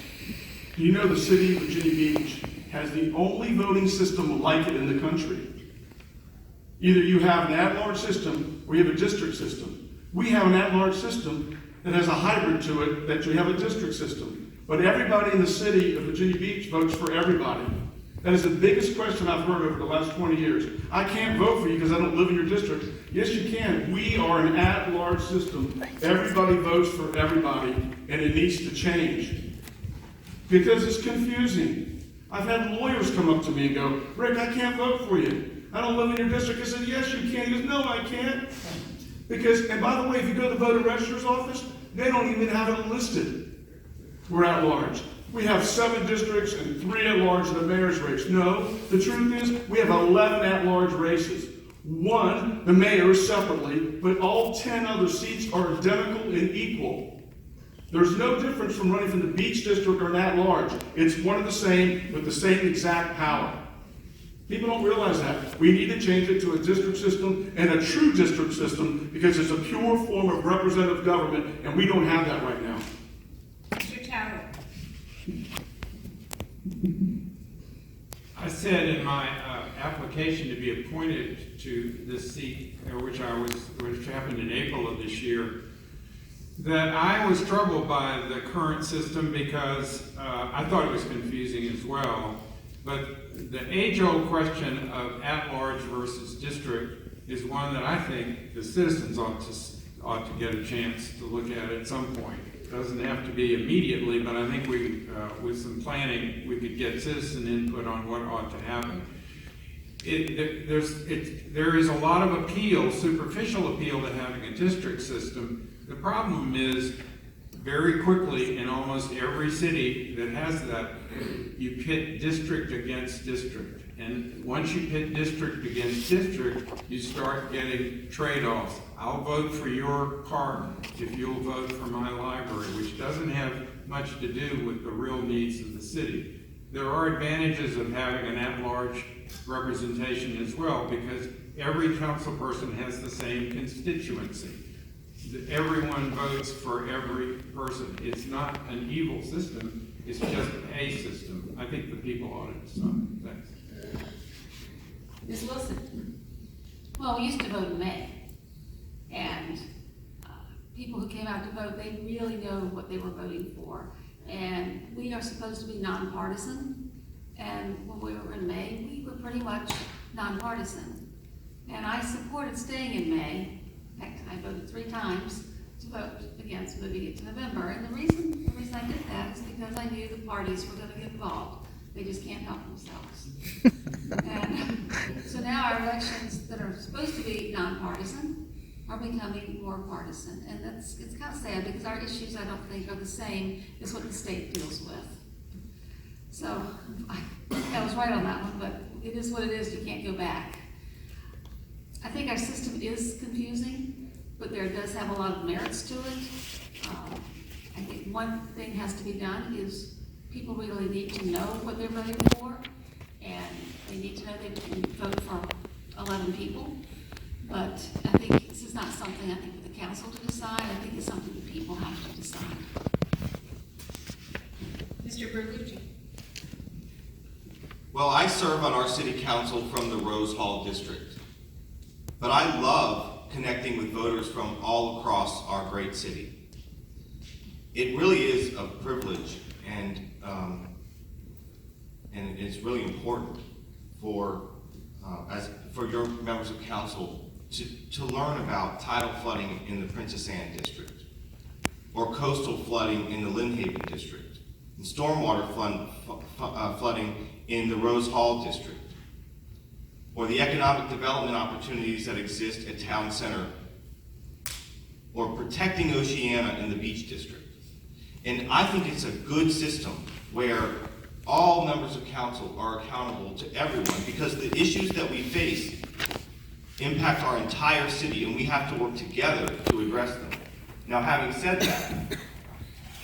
Do you know the city of Virginia Beach has the only voting system like it in the country? Either you have an at-large system or you have a district system. We have an at-large system that has a hybrid to it that you have a district system. But everybody in the city of Virginia Beach votes for everybody. That is the biggest question I've heard over the last 20 years. I can't vote for you because I don't live in your district. Yes, you can. We are an at-large system. Everybody votes for everybody, and it needs to change. Because it's confusing. I've had lawyers come up to me and go, Rick, I can't vote for you. I don't live in your district. I said, yes, you can. He goes, no, I can't. Because, and by the way, if you go to the voter registrar's office, they don't even have it listed. We're at large. We have 7 districts and 3 at large in the mayor's race. No, the truth is we have 11 at large races. 1, the mayor separately, but all 10 other seats are identical and equal. There's no difference from running from the beach district or an at large. It's one and the same with the same exact power. People don't realize that. We need to change it to a district system and a true district system because it's a pure form of representative government, and we don't have that right now. Mr. Tower. I said in my application to be appointed to this seat, which happened in April of this year, that I was troubled by the current system because I thought it was confusing as well. But the age-old question of at-large versus district is one that I think the citizens ought to get a chance to look at some point. It doesn't have to be immediately, but I think we, with some planning, we could get citizen input on what ought to happen. There is a lot of appeal, superficial appeal to having a district system. The problem is, very quickly in almost every city that has that, you pit district against district. And once you pit district against district, you start getting trade-offs. I'll vote for your park if you'll vote for my library, which doesn't have much to do with the real needs of the city. There are advantages of having an at-large representation as well, because every council person has the same constituency. Everyone votes for every person. It's not an evil system, it's just a system. I think the people ought to decide. Thanks. Ms. Wilson? Well, we used to vote in May, and people who came out to vote, they really know what they were voting for. And we are supposed to be nonpartisan, and when we were in May, we were pretty much nonpartisan. And I supported staying in May. In fact, I voted 3 times to vote against moving it to November. And the reason I did that is because I knew the parties were going to get involved. They just can't help themselves. And so now our elections that are supposed to be nonpartisan are becoming more partisan. And it's kind of sad because our issues, I don't think, are the same as what the state deals with. So I was right on that one, but it is what it is. You can't go back. I think our system is confusing, but there does have a lot of merits to it. I think one thing has to be done is people really need to know what they're voting for, and they need to know they can vote for 11 people. But I think this is not something I think for the council to decide. I think it's something the people have to decide. Mr. Berlucci. Well, I serve on our city council from the Rose Hall district. But I love connecting with voters from all across our great city. It really is a privilege, and it's really important for your members of council to learn about tidal flooding in the Princess Anne district, or coastal flooding in the Lynnhaven district, and stormwater flooding in the Rose Hall district, or the economic development opportunities that exist at Town Center, or protecting Oceana in the Beach District. And I think it's a good system where all members of council are accountable to everyone, because the issues that we face impact our entire city, and we have to work together to address them. Now, having said that,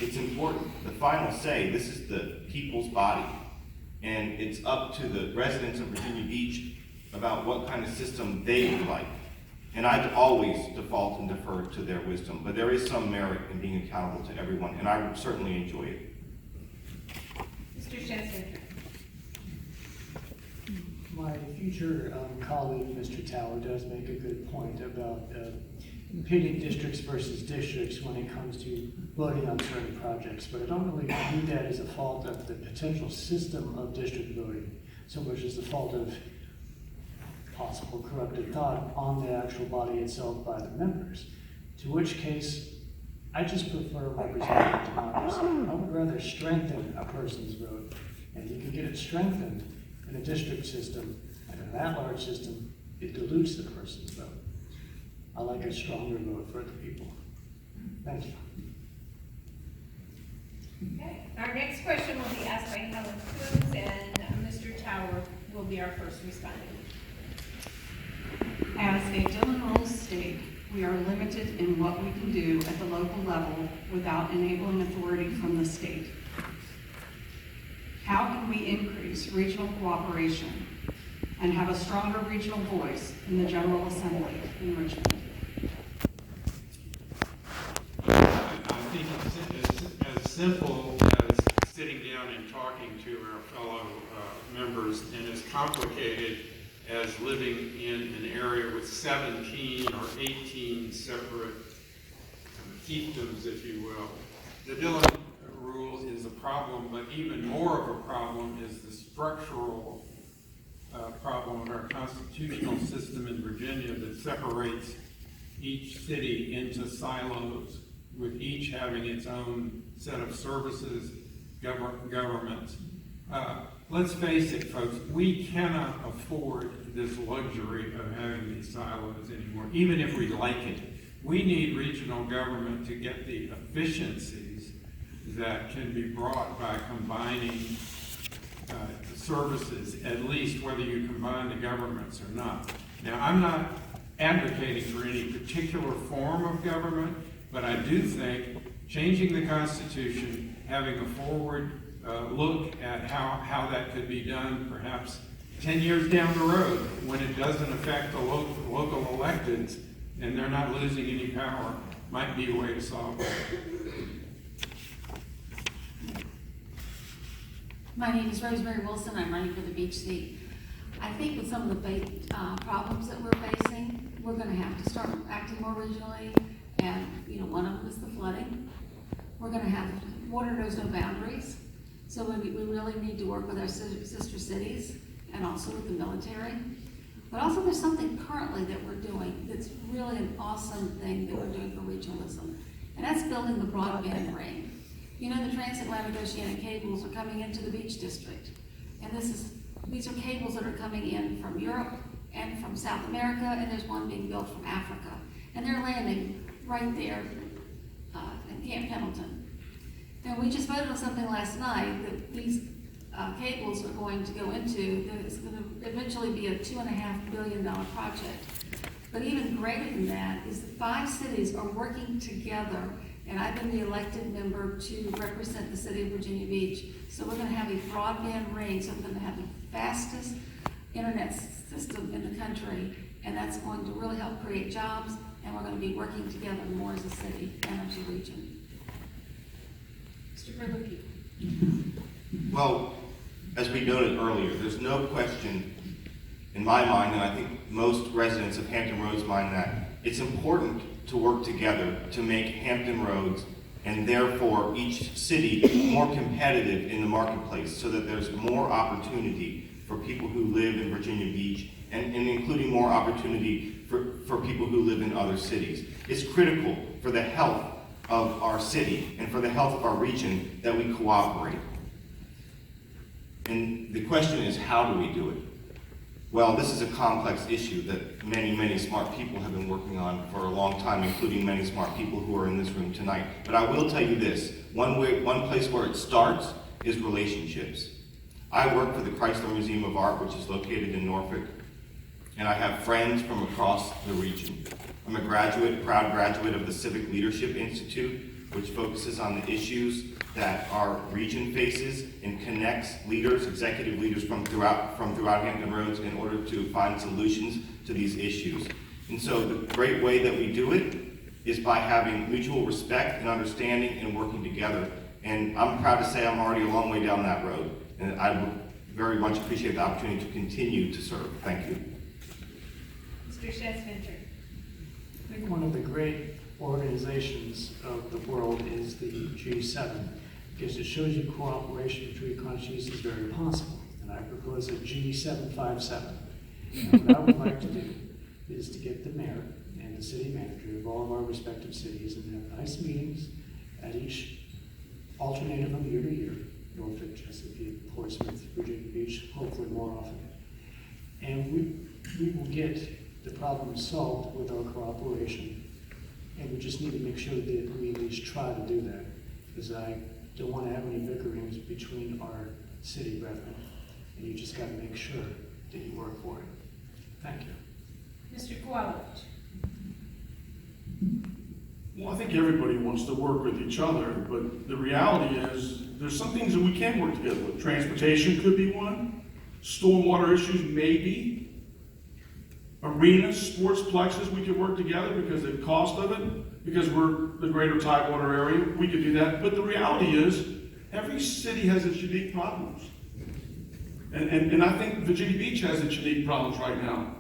it's important. The final say, this is the people's body, and it's up to the residents of Virginia Beach about what kind of system they would like. And I'd always default and defer to their wisdom, but there is some merit in being accountable to everyone, and I certainly enjoy it. Mr. Jensen. My future colleague, Mr. Tower, does make a good point about pitting districts versus districts when it comes to voting on certain projects, but I don't really view that as a fault of the potential system of district voting, so much as the fault of possible corrupted thought on the actual body itself by the members. To which case, I just prefer representative democracy. I would rather strengthen a person's vote, and you can get it strengthened in a district system, and in an at-large system, it dilutes the person's vote. I like a stronger vote for the people. Thank you. Okay, our next question will be asked by Helen Coons, and Mr. Tower will be our first respondent. As a Dillon rules state, we are limited in what we can do at the local level without enabling authority from the state. How can we increase regional cooperation and have a stronger regional voice in the General Assembly in Richmond? I think it's as simple as sitting down and talking to our fellow members, and as complicated as living in an area with 17 or 18 separate fiefdoms, if you will. The Dillon rule is a problem, but even more of a problem is the structural problem of our constitutional system in Virginia that separates each city into silos, with each having its own set of services, governments. Let's face it, folks, we cannot afford this luxury of having these silos anymore, even if we like it. We need regional government to get the efficiencies that can be brought by combining services, at least whether you combine the governments or not. Now, I'm not advocating for any particular form of government, but I do think changing the Constitution, having a forward look at how that could be done, perhaps 10 years down the road, when it doesn't affect the local electeds and they're not losing any power, might be a way to solve it. My name is Rosemary Wilson. I'm running for the beach seat. I think with some of the problems that we're facing, we're going to have to start acting more regionally. And, one of them is the flooding. We're going to have water knows no boundaries. So we really need to work with our sister cities and also with the military. But also there's something currently that we're doing that's really an awesome thing that we're doing for regionalism. And that's building the broadband ring. The transatlantic oceanic cables are coming into the beach district. And these are cables that are coming in from Europe and from South America, and there's one being built from Africa. And they're landing right there in Camp Pendleton. And we just voted on something last night that these cables are going to go into, it's going to eventually be a $2.5 billion project. But even greater than that is the 5 cities are working together, and I've been the elected member to represent the city of Virginia Beach. So we're going to have a broadband ring, so we're going to have the fastest internet system in the country, and that's going to really help create jobs, and we're going to be working together more as a city and as a region. Mr. Berlucchi. Well, as we noted earlier, there's no question in my mind, and I think most residents of Hampton Roads mind, that it's important to work together to make Hampton Roads and therefore each city more competitive in the marketplace, so that there's more opportunity for people who live in Virginia Beach, and including more opportunity for people who live in other cities. It's critical for the health of our city and for the health of our region that we cooperate. And the question is, how do we do it? Well, this is a complex issue that many, many smart people have been working on for a long time, including many smart people who are in this room tonight. But I will tell you this, one place where it starts is relationships. I work for the Chrysler Museum of Art, which is located in Norfolk, and I have friends from across the region. I'm a proud graduate of the Civic Leadership Institute, which focuses on the issues that our region faces and connects leaders, executive leaders from throughout Hampton Roads in order to find solutions to these issues. And so the great way that we do it is by having mutual respect and understanding and working together. And I'm proud to say I'm already a long way down that road. And I would very much appreciate the opportunity to continue to serve. Thank you. Mr. Chesventor. I think one of the great organizations of the world is the G7, because it shows you cooperation between countries is very possible. And I propose a G757. And what I would like to do is to get the mayor and the city manager of all of our respective cities and have nice meetings at each, alternate them year to year, Norfolk, Chesapeake, Portsmouth, Virginia Beach, hopefully more often. And we will get the problem solved with our cooperation. And we just need to make sure that we at least try to do that, because I don't want to have any bickerings between our city brethren. And you just got to make sure that you work for it. Thank you. Mr. Kowalewicz. Well, I think everybody wants to work with each other, but the reality is there's some things that we can work together with. Transportation could be one. Stormwater issues maybe. Arenas, sports plexes, we could work together because of the cost of it, because we're the greater Tidewater area, we could do that. But the reality is every city has its unique problems. And I think Virginia Beach has its unique problems right now.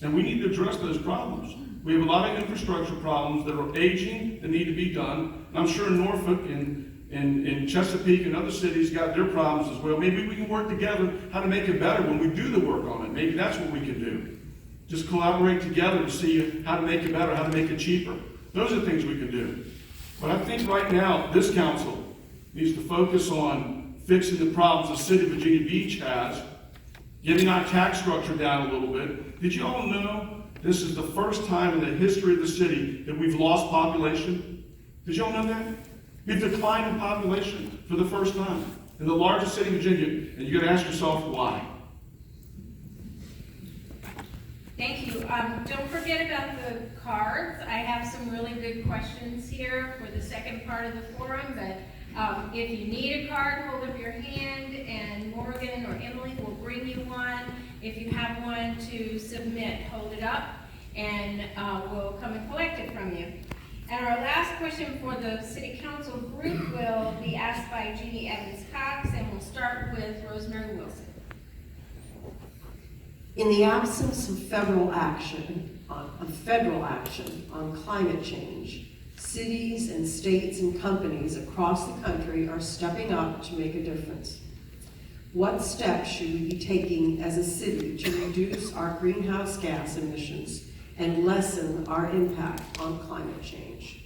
And we need to address those problems. We have a lot of infrastructure problems that are aging that need to be done. And I'm sure Norfolk and Chesapeake and other cities got their problems as well. Maybe we can work together how to make it better when we do the work on it. Maybe that's what we can do. Just collaborate together to see how to make it better, how to make it cheaper. Those are things we can do. But I think right now, this council needs to focus on fixing the problems the city of Virginia Beach has, getting our tax structure down a little bit. Did you all know this is the first time in the history of the city that we've lost population? Did you all know that? We've declined in population for the first time in the largest city in Virginia, and you got to ask yourself why. Thank you. Don't forget about the cards. I have some really good questions here for the second part of the forum, but if you need a card, hold up your hand, and Morgan or Emily will bring you one. If you have one to submit, hold it up, and we'll come and collect it from you. And our last question for the City Council group will be asked by Jeannie Evans Cox, and we'll start with Rosemary Wilson. In the absence of federal action on climate change, cities and states and companies across the country are stepping up to make a difference. What steps should we be taking as a city to reduce our greenhouse gas emissions and lessen our impact on climate change?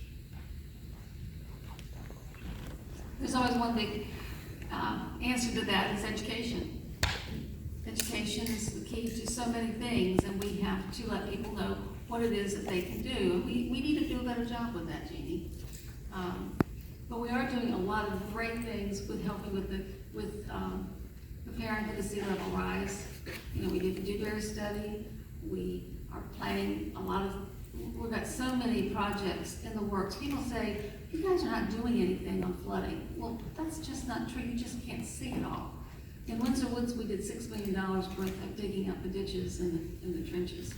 There's always one big answer to that is education. Education is the key to so many things, and we have to let people know what it is that they can do. And we need to do a better job with that, Jeannie. But we are doing a lot of great things with helping with preparing for the sea level rise. You know, we did the Dewberry study. We are planning we've got so many projects in the works. People say, you guys are not doing anything on flooding. Well, that's just not true. You just can't see it all. In Windsor Woods, we did $6 million worth of digging up the ditches and the trenches.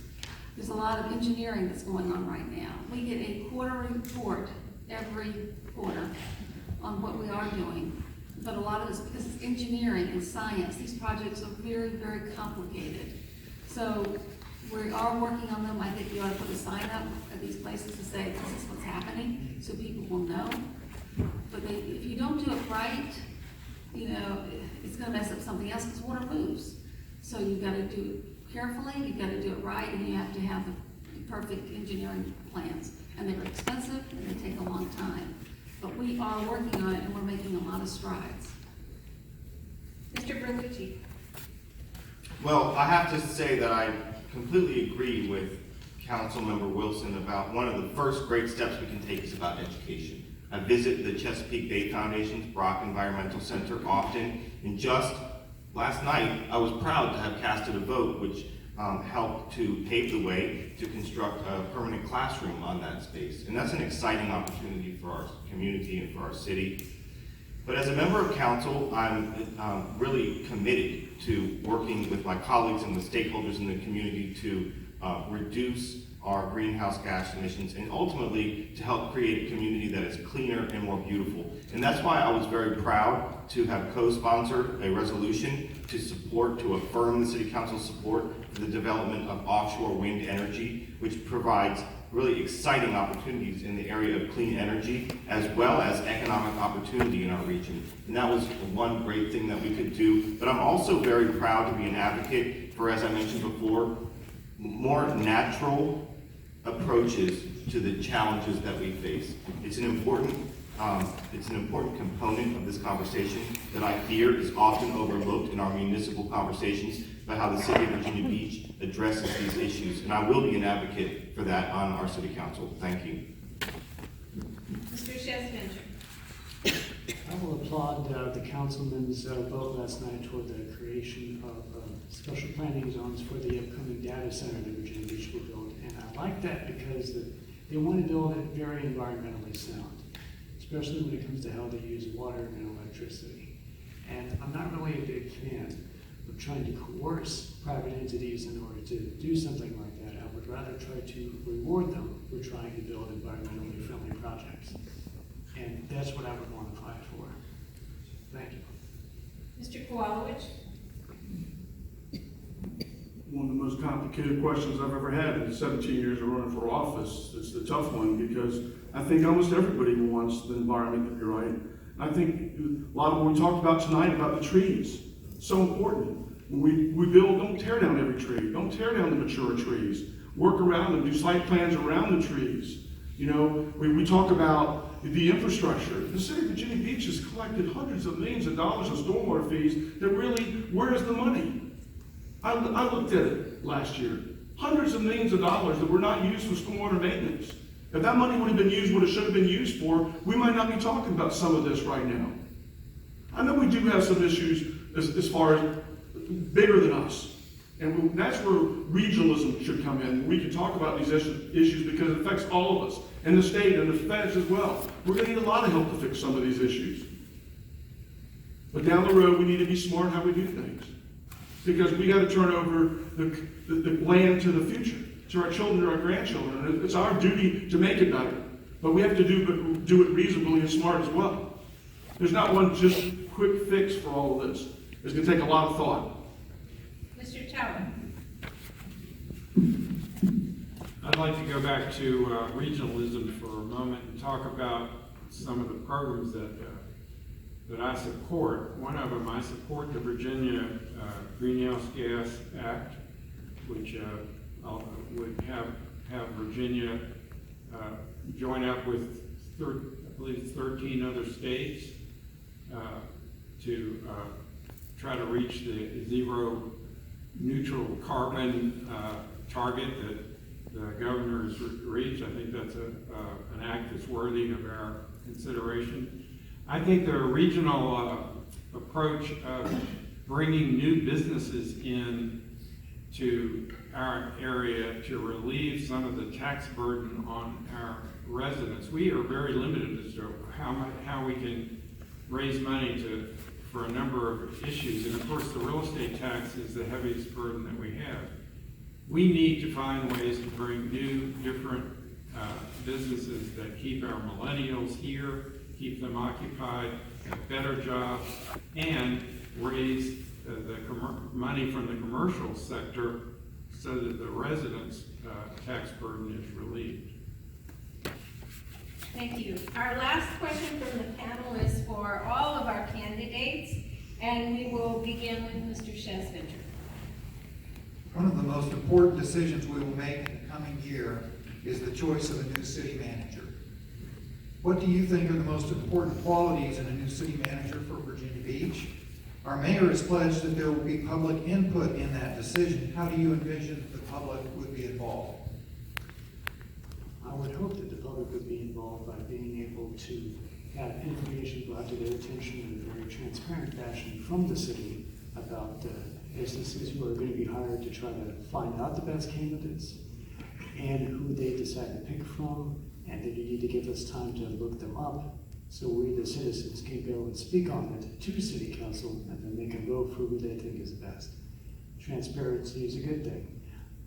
There's a lot of engineering that's going on right now. We get a quarter report every quarter on what we are doing. But a lot of it's because it's engineering and science. These projects are very, very complicated. So we are working on them. I think you ought to put a sign up at these places to say, this is what's happening, so people will know. But if you don't do it right, you know, it's going to mess up something else because water moves. So you've got to do it carefully, you've got to do it right, and you have to have the perfect engineering plans. And they're expensive and they take a long time. But we are working on it and we're making a lot of strides. Mr. Berlucci. Well, I have to say that I completely agree with Councilmember Wilson about one of the first great steps we can take is about education. I visit the Chesapeake Bay Foundation's Brock Environmental Center often, and just Last night, I was proud to have casted a vote which helped to pave the way to construct a permanent classroom on that space. And that's an exciting opportunity for our community and for our city. But as a member of council, I'm really committed to working with my colleagues and with stakeholders in the community to reduce our greenhouse gas emissions and ultimately to help create a community that is cleaner and more beautiful. And that's why I was very proud to have co-sponsored a resolution to affirm the City Council's support for the development of offshore wind energy, which provides really exciting opportunities in the area of clean energy, as well as economic opportunity in our region. And that was one great thing that we could do. But I'm also very proud to be an advocate for, as I mentioned before, more natural approaches to the challenges that we face. It's an important component of this conversation that I fear is often overlooked in our municipal conversations about how the city of Virginia Beach addresses these issues. And I will be an advocate for that on our city council. Thank you. Mr. Chesventure. I will applaud the councilman's vote last night toward the creation of special planning zones for the upcoming data center that Virginia Beach will build. And I like that because they want to build it very environmentally sound, especially when it comes to how they use water and electricity. And I'm not really a big fan of trying to coerce private entities in order to do something like that. I would rather try to reward them for trying to build environmentally friendly projects. And that's what I would want to fight for. Thank you. Mr. Kowalewicz. One of the most complicated questions I've ever had in 17 years of running for office. It's the tough one because I think almost everybody wants the environment that you're right. I think a lot of what we talked about tonight about the trees, so important. When we build, don't tear down every tree. Don't tear down the mature trees. Work around them, do site plans around the trees. You know, we talk about the infrastructure. The city of Virginia Beach has collected hundreds of millions of dollars in stormwater fees that really, where is the money? I looked at it last year. Hundreds of millions of dollars that were not used for stormwater maintenance. If that money would have been used what it should have been used for, we might not be talking about some of this right now. I know we do have some issues as far as bigger than us. And that's where regionalism should come in. We can talk about these issues because it affects all of us, and the state and the feds as well. We're going to need a lot of help to fix some of these issues. But down the road, we need to be smart how we do things. Because we got to turn over the land to the future, to our children, to our grandchildren. And it's our duty to make it better. But we have to do it reasonably and smart as well. There's not one just quick fix for all of this. It's going to take a lot of thought. Mr. Tower. I'd like to go back to regionalism for a moment and talk about some of the programs that I support. One of them, I support the Virginia Greenhouse Gas Act, which would have Virginia join up with, I believe, 13 other states to try to reach the zero neutral carbon target that the governor has reached. I think that's an act that's worthy of our consideration. I think the regional approach of bringing new businesses in to our area to relieve some of the tax burden on our residents. We are very limited as to how we can raise money for a number of issues. And of course, the real estate tax is the heaviest burden that we have. We need to find ways to bring new, different businesses that keep our millennials here, keep them occupied, have better jobs, and raise the money from the commercial sector so that the residents' tax burden is relieved. Thank you. Our last question from the panel is for all of our candidates, and we will begin with Mr. Chesventure. One of the most important decisions we will make in the coming year is the choice of a new city manager. What do you think are the most important qualities in a new city manager for Virginia Beach? Our mayor has pledged that there will be public input in that decision. How do you envision the public would be involved? I would hope that the public would be involved by being able to have information brought to their attention in a very transparent fashion from the city about businesses who are going to be hired to try to find out the best candidates and who they decide to pick from, and that you need to give us time to look them up so we, the citizens, can go and speak on it to City Council, and then they can vote for who they think is best. Transparency is a good thing.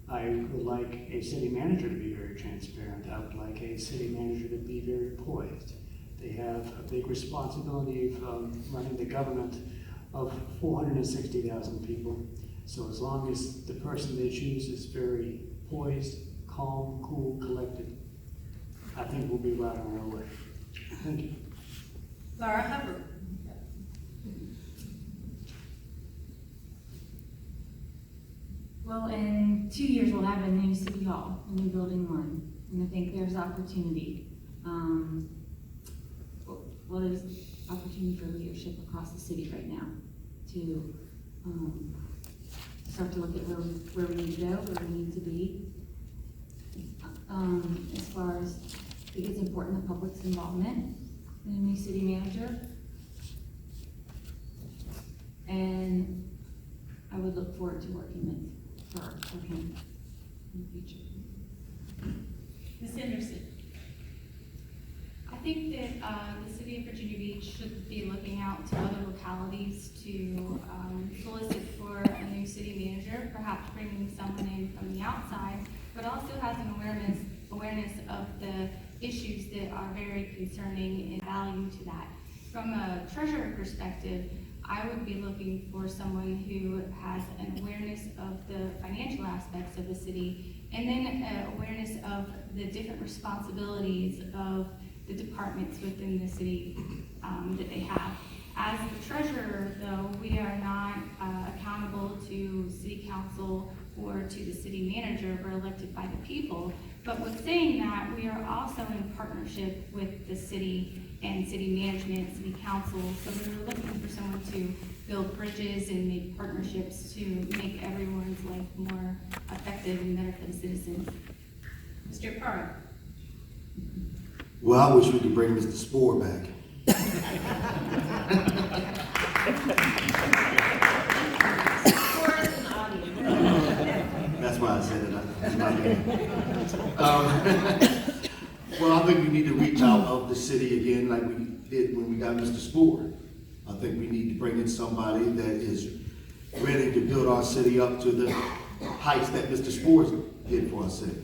I would like a city manager to be very transparent. I would like a city manager to be very poised. They have a big responsibility of running the government of 460,000 people. So as long as the person they choose is very poised, calm, cool, collected, I think we'll be right on our way. Thank you. Laura Hubbard. Well, in 2 years, we'll have a new city hall, a new building one, and I think there's opportunity. Well, there's opportunity for leadership across the city right now to start to look at where we need to go, where we need to be. As far as, I think it's important the public's involvement in a new city manager. And I would look forward to working with her or him in the future. Ms. Henderson. I think that the city of Virginia Beach should be looking out to other localities to solicit for a new city manager, perhaps bringing someone in from the outside, but also has an awareness of the issues that are very concerning and value to that. From a treasurer perspective, I would be looking for someone who has an awareness of the financial aspects of the city, and then awareness of the different responsibilities of the departments within the city that they have. As the treasurer, though, we are not accountable to city council or to the city manager. We're elected by the people. But with saying that, we are also in partnership with the city and city management, city council. So we were looking for someone to build bridges and make partnerships to make everyone's life more effective and better for the citizens. Mr. Park. Well, I wish we could bring Mr. Spore back. That's why I said it. That's my bad. Well, I think we need to reach out of the city again like we did when we got Mr. Spore. I think we need to bring in somebody that is ready to build our city up to the heights that Mr. Spore did for our city.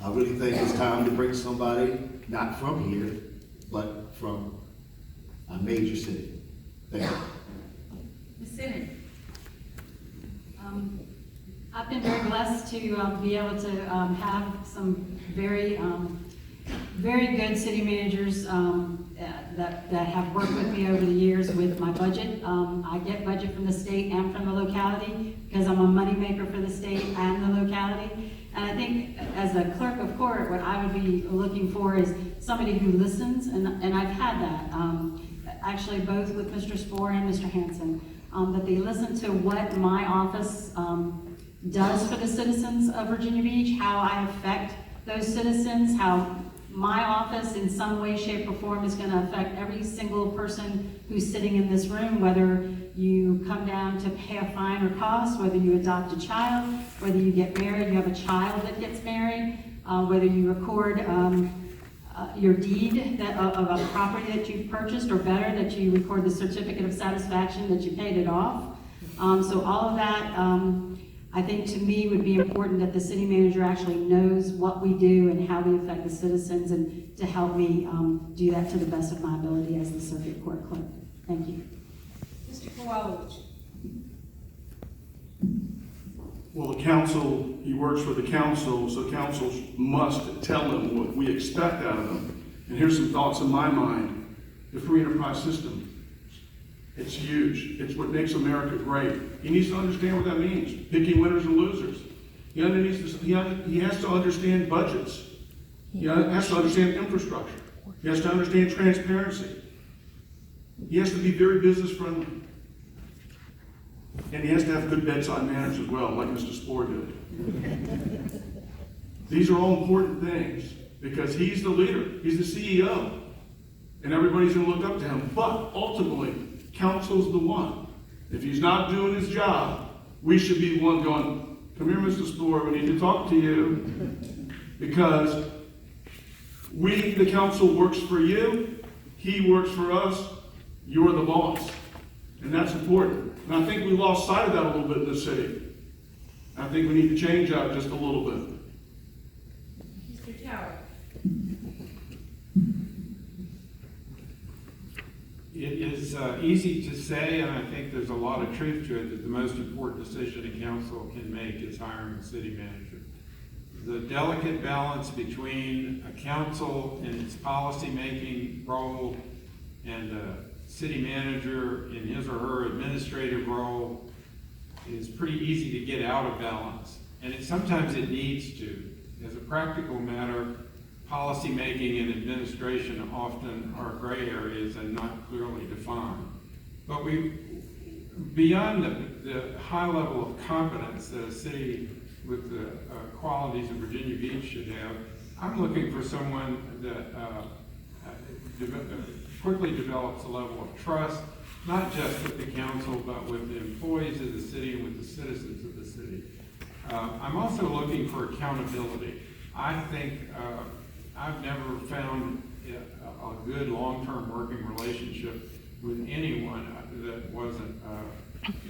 I really think it's time to bring somebody, not from here, but from a major city. Thank you. Ms. Simmons. I've been very blessed to be able to have some very good city managers that have worked with me over the years with my budget. I get budget from the state and from the locality because I'm a moneymaker for the state and the locality. And I think as a clerk of court, what I would be looking for is somebody who listens, and I've had that, actually both with Mr. Spore and Mr. Hanson, that they listen to what my office does for the citizens of Virginia Beach, how I affect those citizens, how my office in some way, shape, or form is going to affect every single person who's sitting in this room, whether you come down to pay a fine or cost, whether you adopt a child, whether you get married, you have a child that gets married, whether you record your deed of a property that you've purchased, or better, that you record the certificate of satisfaction that you paid it off. So all of that, I think to me would be important that the city manager actually knows what we do and how we affect the citizens, and to help me do that to the best of my ability as the circuit court clerk. Thank you. Mr. Kowalewicz. Well, the council, he works for the council, so council must tell him what we expect out of them. And here's some thoughts in my mind. The free enterprise system. It's huge. It's what makes America great. He needs to understand what that means. Picking winners and losers. He has to understand budgets. He has to understand infrastructure. He has to understand transparency. He has to be very business friendly. And he has to have good bedside manners as well, like Mr. Spore did. These are all important things because he's the leader. He's the CEO. And everybody's going to look up to him. But ultimately, council's the one If he's not doing his job, we should be the one going, come here, Mr. Spore, we need to talk to you. Because we, the council, works for you, he works for us, you're the boss. And that's important. And I think we lost sight of that a little bit in the city. I think we need to change that just a little bit. Mr. Tower. It is easy to say, and I think there's a lot of truth to it, that the most important decision a council can make is hiring a city manager. The delicate balance between a council and its policy-making role and a city manager in his or her administrative role is pretty easy to get out of balance. And sometimes it needs to. As a practical matter, policy-making and administration often are gray areas and not clearly defined. But beyond the high level of competence that a city with the qualities of Virginia Beach should have, I'm looking for someone that quickly develops a level of trust, not just with the council, but with the employees of the city and with the citizens of the city. I'm also looking for accountability. I think I've never found a good long-term working relationship with anyone that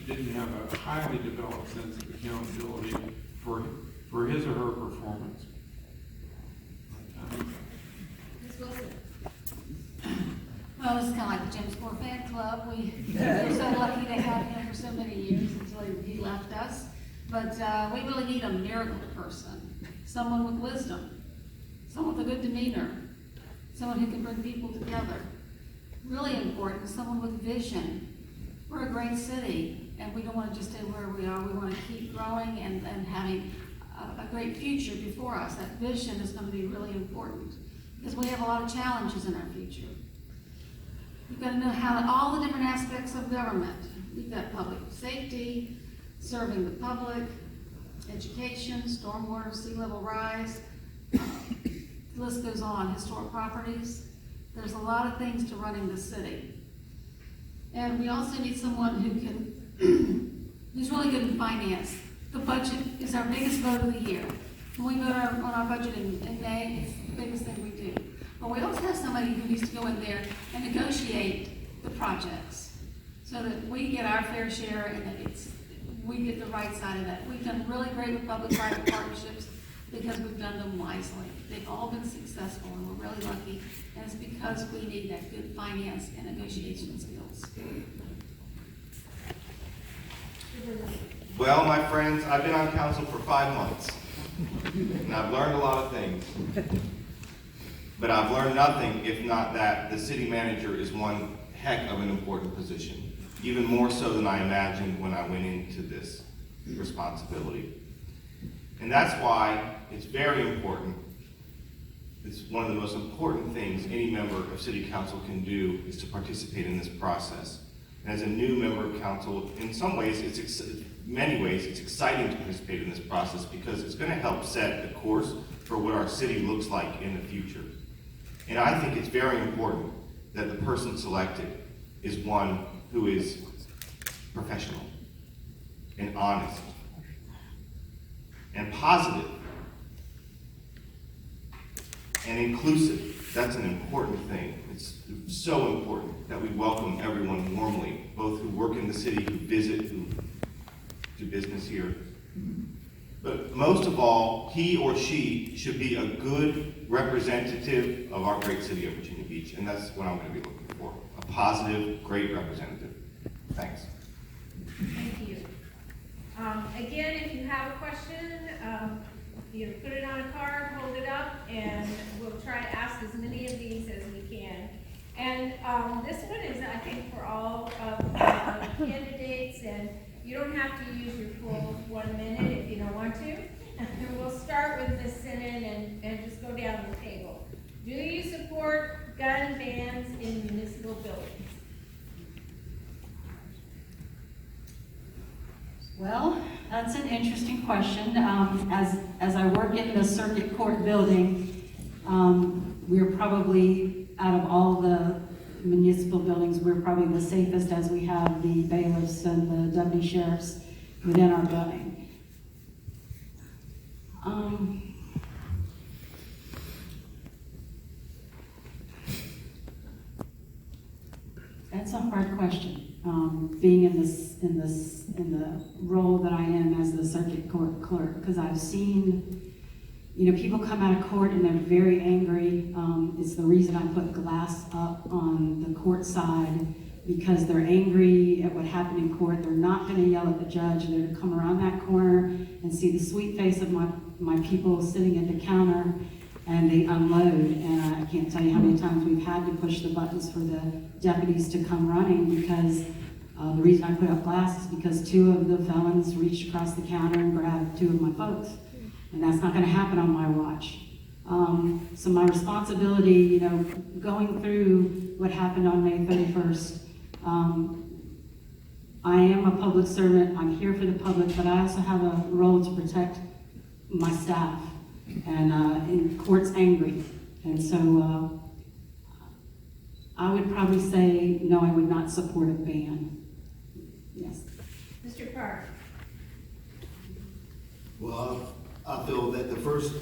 didn't have a highly developed sense of accountability for his or her performance. Ms. Wilson. Well, this is kind of like the Jim Spore fan club. We're so lucky to have him for so many years until he left us. But we really need a miracle person, someone with wisdom, someone with a good demeanor, someone who can bring people together. Really important, someone with vision. We're a great city, and we don't want to just stay where we are. We want to keep growing and having a great future before us. That vision is going to be really important because we have a lot of challenges in our future. You've got to know how all the different aspects of government. We've got public safety, serving the public, education, stormwater, sea level rise. The list goes on. Historic properties. There's a lot of things to running the city. And we also need someone who can, who's really good in finance. The budget is our biggest vote of the year. When we vote on our budget in May, it's the biggest thing we do. But we also have somebody who needs to go in there and negotiate the projects so that we get our fair share and that we get the right side of that. We've done really great with public-private partnerships because we've done them wisely. They've all been successful and we're really lucky. And it's because we need that good finance and negotiation skills. Well, my friends, I've been on council for 5 months, and I've learned a lot of things. But I've learned nothing if not that the city manager is one heck of an important position, even more so than I imagined when I went into this responsibility. And that's why it's very important. It's one of the most important things any member of city council can do is to participate in this process. And as a new member of council, in some ways, many ways, it's exciting to participate in this process because it's going to help set the course for what our city looks like in the future. And I think it's very important that the person selected is one who is professional and honest and positive and inclusive. That's an important thing. It's so important that we welcome everyone warmly, both who work in the city, who visit, who do business here. But most of all, he or she should be a good representative of our great city of Virginia Beach, and that's what I'm going to be looking for. A positive, great representative. Thanks. Thank you. Again, if you have a question, put it on a card, hold it up, and we'll try to ask as many of these as we can. And this one is, I think, for all of the candidates, and you don't have to use your full 1 minute if you don't want to. We'll start with Ms. Sinan and just go down the table. Do you support gun bans in municipal buildings? Well, that's an interesting question. As I work in the circuit court building, we're probably, out of all the municipal municipal buildings, we're probably the safest as we have the bailiffs and the deputy sheriffs within our building. That's a hard question. Being in the role that I am as the circuit court clerk, because I've seen, people come out of court and they're very angry. It's the reason I put glass up on the court side, because they're angry at what happened in court. They're not going to yell at the judge. They're going to come around that corner and see the sweet face of my people sitting at the counter, and they unload. And I can't tell you how many times we've had to push the buttons for the deputies to come running, because the reason I put up glass is because 2 of the felons reached across the counter and grabbed 2 of my folks. And that's not going to happen on my watch. So my responsibility, going through what happened on May 31st, I am a public servant. I'm here for the public, but I also have a role to protect my staff. And court's angry. And so I would probably say, no, I would not support a ban. Yes. Mr. Park? Well, I feel that the first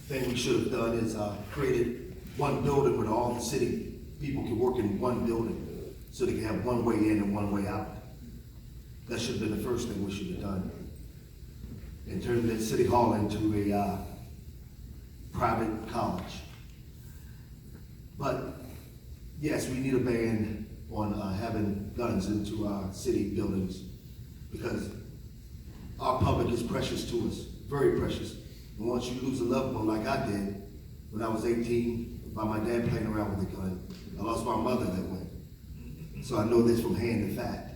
thing we should have done is created one building where all the city people can work in one building, so they can have one way in and one way out. That should have been the first thing we should have done. And turn that city hall into a private college. But yes, we need a ban on having guns into our city buildings, because our public is precious to us, very precious. And once you lose a loved one like I did when I was 18, by my dad playing around with a gun, I lost my mother that way. So I know this from hand to fact.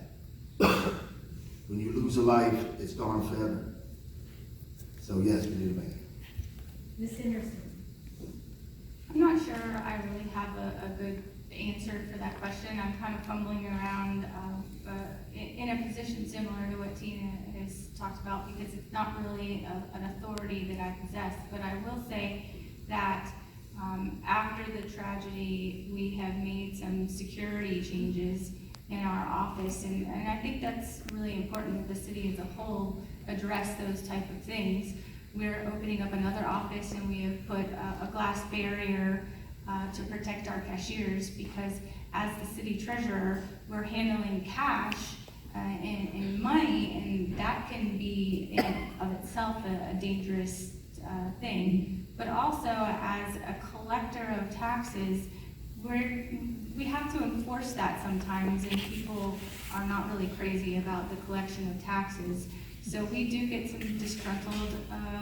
When you lose a life, it's gone forever. So yes, we need a ban. Ms. Henderson? I'm not sure I really have a good answer for that question. I'm kind of fumbling around in a position similar to what Tina has talked about, because it's not really an authority that I possess. But I will say that after the tragedy, we have made some security changes in our office, and I think that's really important that the city as a whole address those type of things. We're opening up another office, and we have put a glass barrier to protect our cashiers, because as the city treasurer, we're handling cash and money, and that can be in of itself a dangerous thing. But also, as a collector of taxes, we have to enforce that sometimes, and people are not really crazy about the collection of taxes. So we do get some disgruntled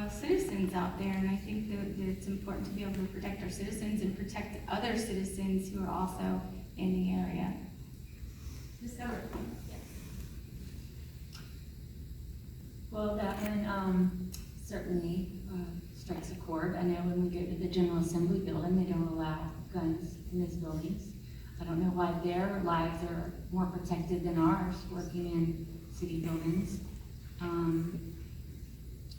citizens out there, and I think that it's important to be able to protect our citizens and protect other citizens who are also in the area. Ms. Howard? Well, that one certainly strikes a chord. I know when we go to the General Assembly building, they don't allow guns in those buildings. I don't know why their lives are more protected than ours working in city buildings.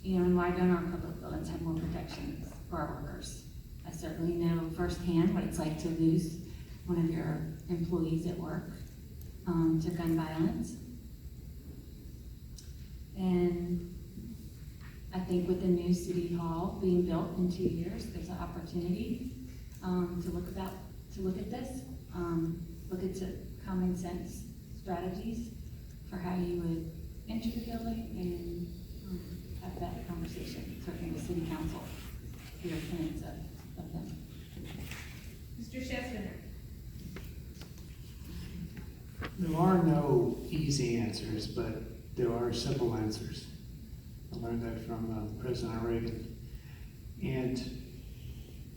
And why don't our public buildings have more protections for our workers? I certainly know firsthand what it's like to lose one of your employees at work to gun violence. And I think with the new city hall being built in 2 years, there's an opportunity to look at this, look at common sense strategies for how you would enter the building and have that conversation, certainly with city council, your opinions of them. Mr. Chestnut? There are no easy answers, but there are simple answers. I learned that from President Reagan. And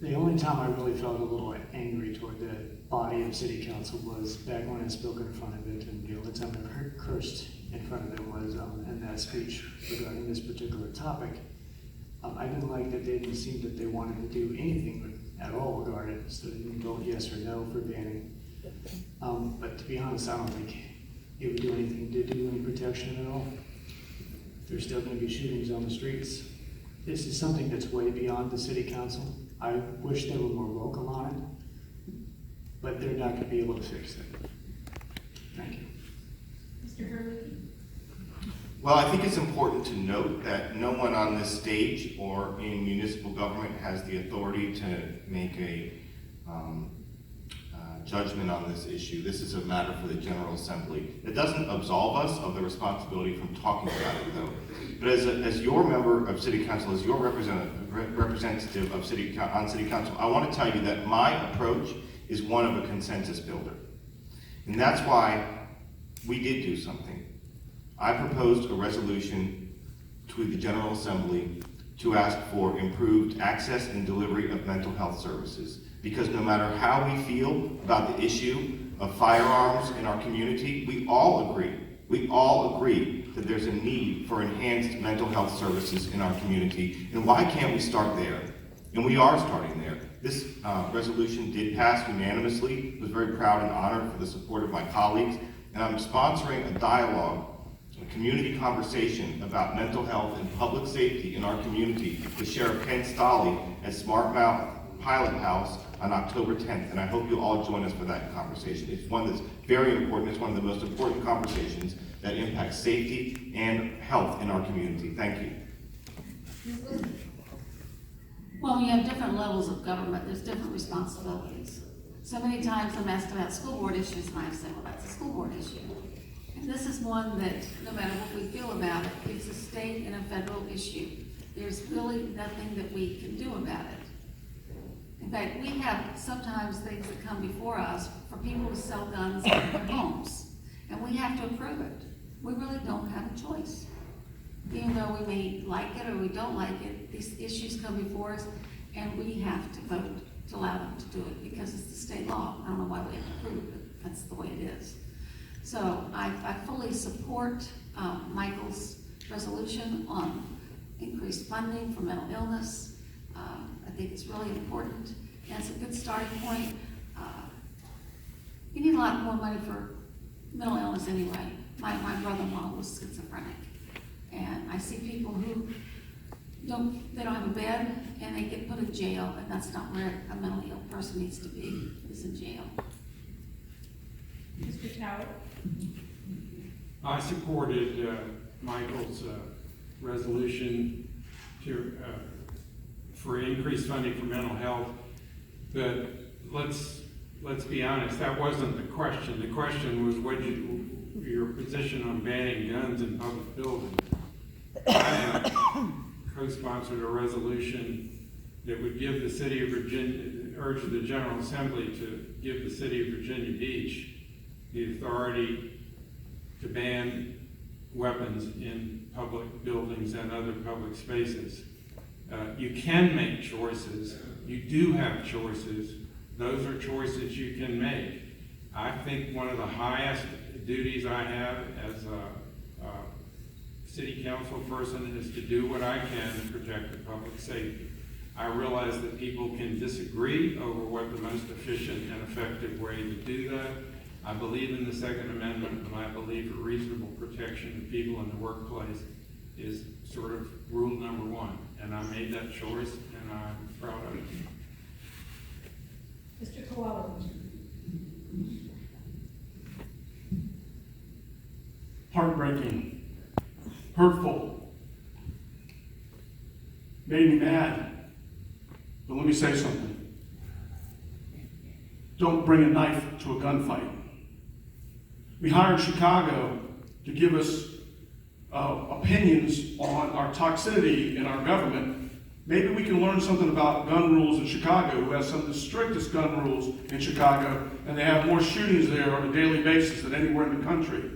the only time I really felt a little angry toward the body of city council was back when I spoke in front of it, and the only time I cursed in front of them was in that speech regarding this particular topic. I didn't like that they didn't seem that they wanted to do anything at all regarding it, so they didn't vote yes or no for banning. But to be honest, I don't think it would do anything to do any protection at all. There's still going to be shootings on the streets. This is something that's way beyond the city council. I wish they were more vocal on it, but they're not going to be able to fix it. Well, I think it's important to note that no one on this stage or in municipal government has the authority to make a judgment on this issue. This is a matter for the General Assembly. It doesn't absolve us of the responsibility from talking about it, though. But as your member of City Council, as your representative of City Council, I want to tell you that my approach is one of a consensus builder. And that's why we did do something. I proposed a resolution to the General Assembly to ask for improved access and delivery of mental health services. Because no matter how we feel about the issue of firearms in our community, we all agree that there's a need for enhanced mental health services in our community. And why can't we start there? And we are starting there. This resolution did pass unanimously. I was very proud and honored for the support of my colleagues. And I'm sponsoring a dialogue, a community conversation about mental health and public safety in our community with Sheriff Ken Stolley at Smart Mouth Pilot House on October 10th, and I hope you'll all join us for that conversation. It's one that's very important. It's one of the most important conversations that impacts safety and health in our community. Thank you. Well, you have different levels of government, there's different responsibilities. So many times I'm asked about school board issues, and I say, well, that's a school board issue. And this is one that, no matter what we feel about it, it's a state and a federal issue. There's really nothing that we can do about it. In fact, we have sometimes things that come before us for people to sell guns in their homes, and we have to approve it. We really don't have a choice. Even though we may like it or we don't like it, these issues come before us, and we have to vote to allow them to do it because it's the state law. I don't know why we have to approve it. That's the way it is. So I fully support Michael's resolution on increased funding for mental illness. I think it's really important, and it's a good starting point. You need a lot more money for mental illness anyway. My brother-in-law was schizophrenic, and I see people who they don't have a bed, and they get put in jail, and that's not where a mentally ill person needs to be, is in jail. Mr. Tower? I supported Michael's resolution for increased funding for mental health, but let's be honest, that wasn't the question. The question was your position on banning guns in public buildings. I co-sponsored a resolution that would give the city of Virginia, urge the General Assembly to give the city of Virginia Beach the authority to ban weapons in public buildings and other public spaces. You can make choices. You do have choices. Those are choices you can make. I think one of the highest duties I have as a city council person is to do what I can to protect the public safety. I realize that people can disagree over what the most efficient and effective way to do that. I believe in the Second Amendment, and I believe a reasonable protection of people in the workplace is sort of rule number one. And I made that choice, and I'm proud of it. Mr. Koala? Heartbreaking, hurtful, made me mad. But let me say something. Don't bring a knife to a gunfight. We hired Chicago to give us opinions on our toxicity in our government. Maybe we can learn something about gun rules in Chicago, who has some of the strictest gun rules in Chicago, and they have more shootings there on a daily basis than anywhere in the country.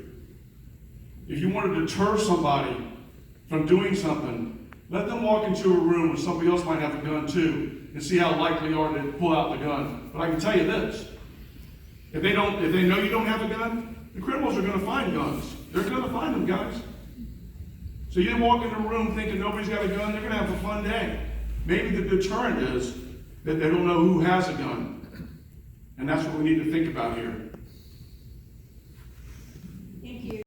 If you want to deter somebody from doing something, let them walk into a room where somebody else might have a gun too, and see how likely they are to pull out the gun. But I can tell you this, if they know you don't have a gun, the criminals are going to find guns. They're going to find them, guys. So you walk into a room thinking nobody's got a gun, they're going to have a fun day. Maybe the deterrent is that they don't know who has a gun. And that's what we need to think about here.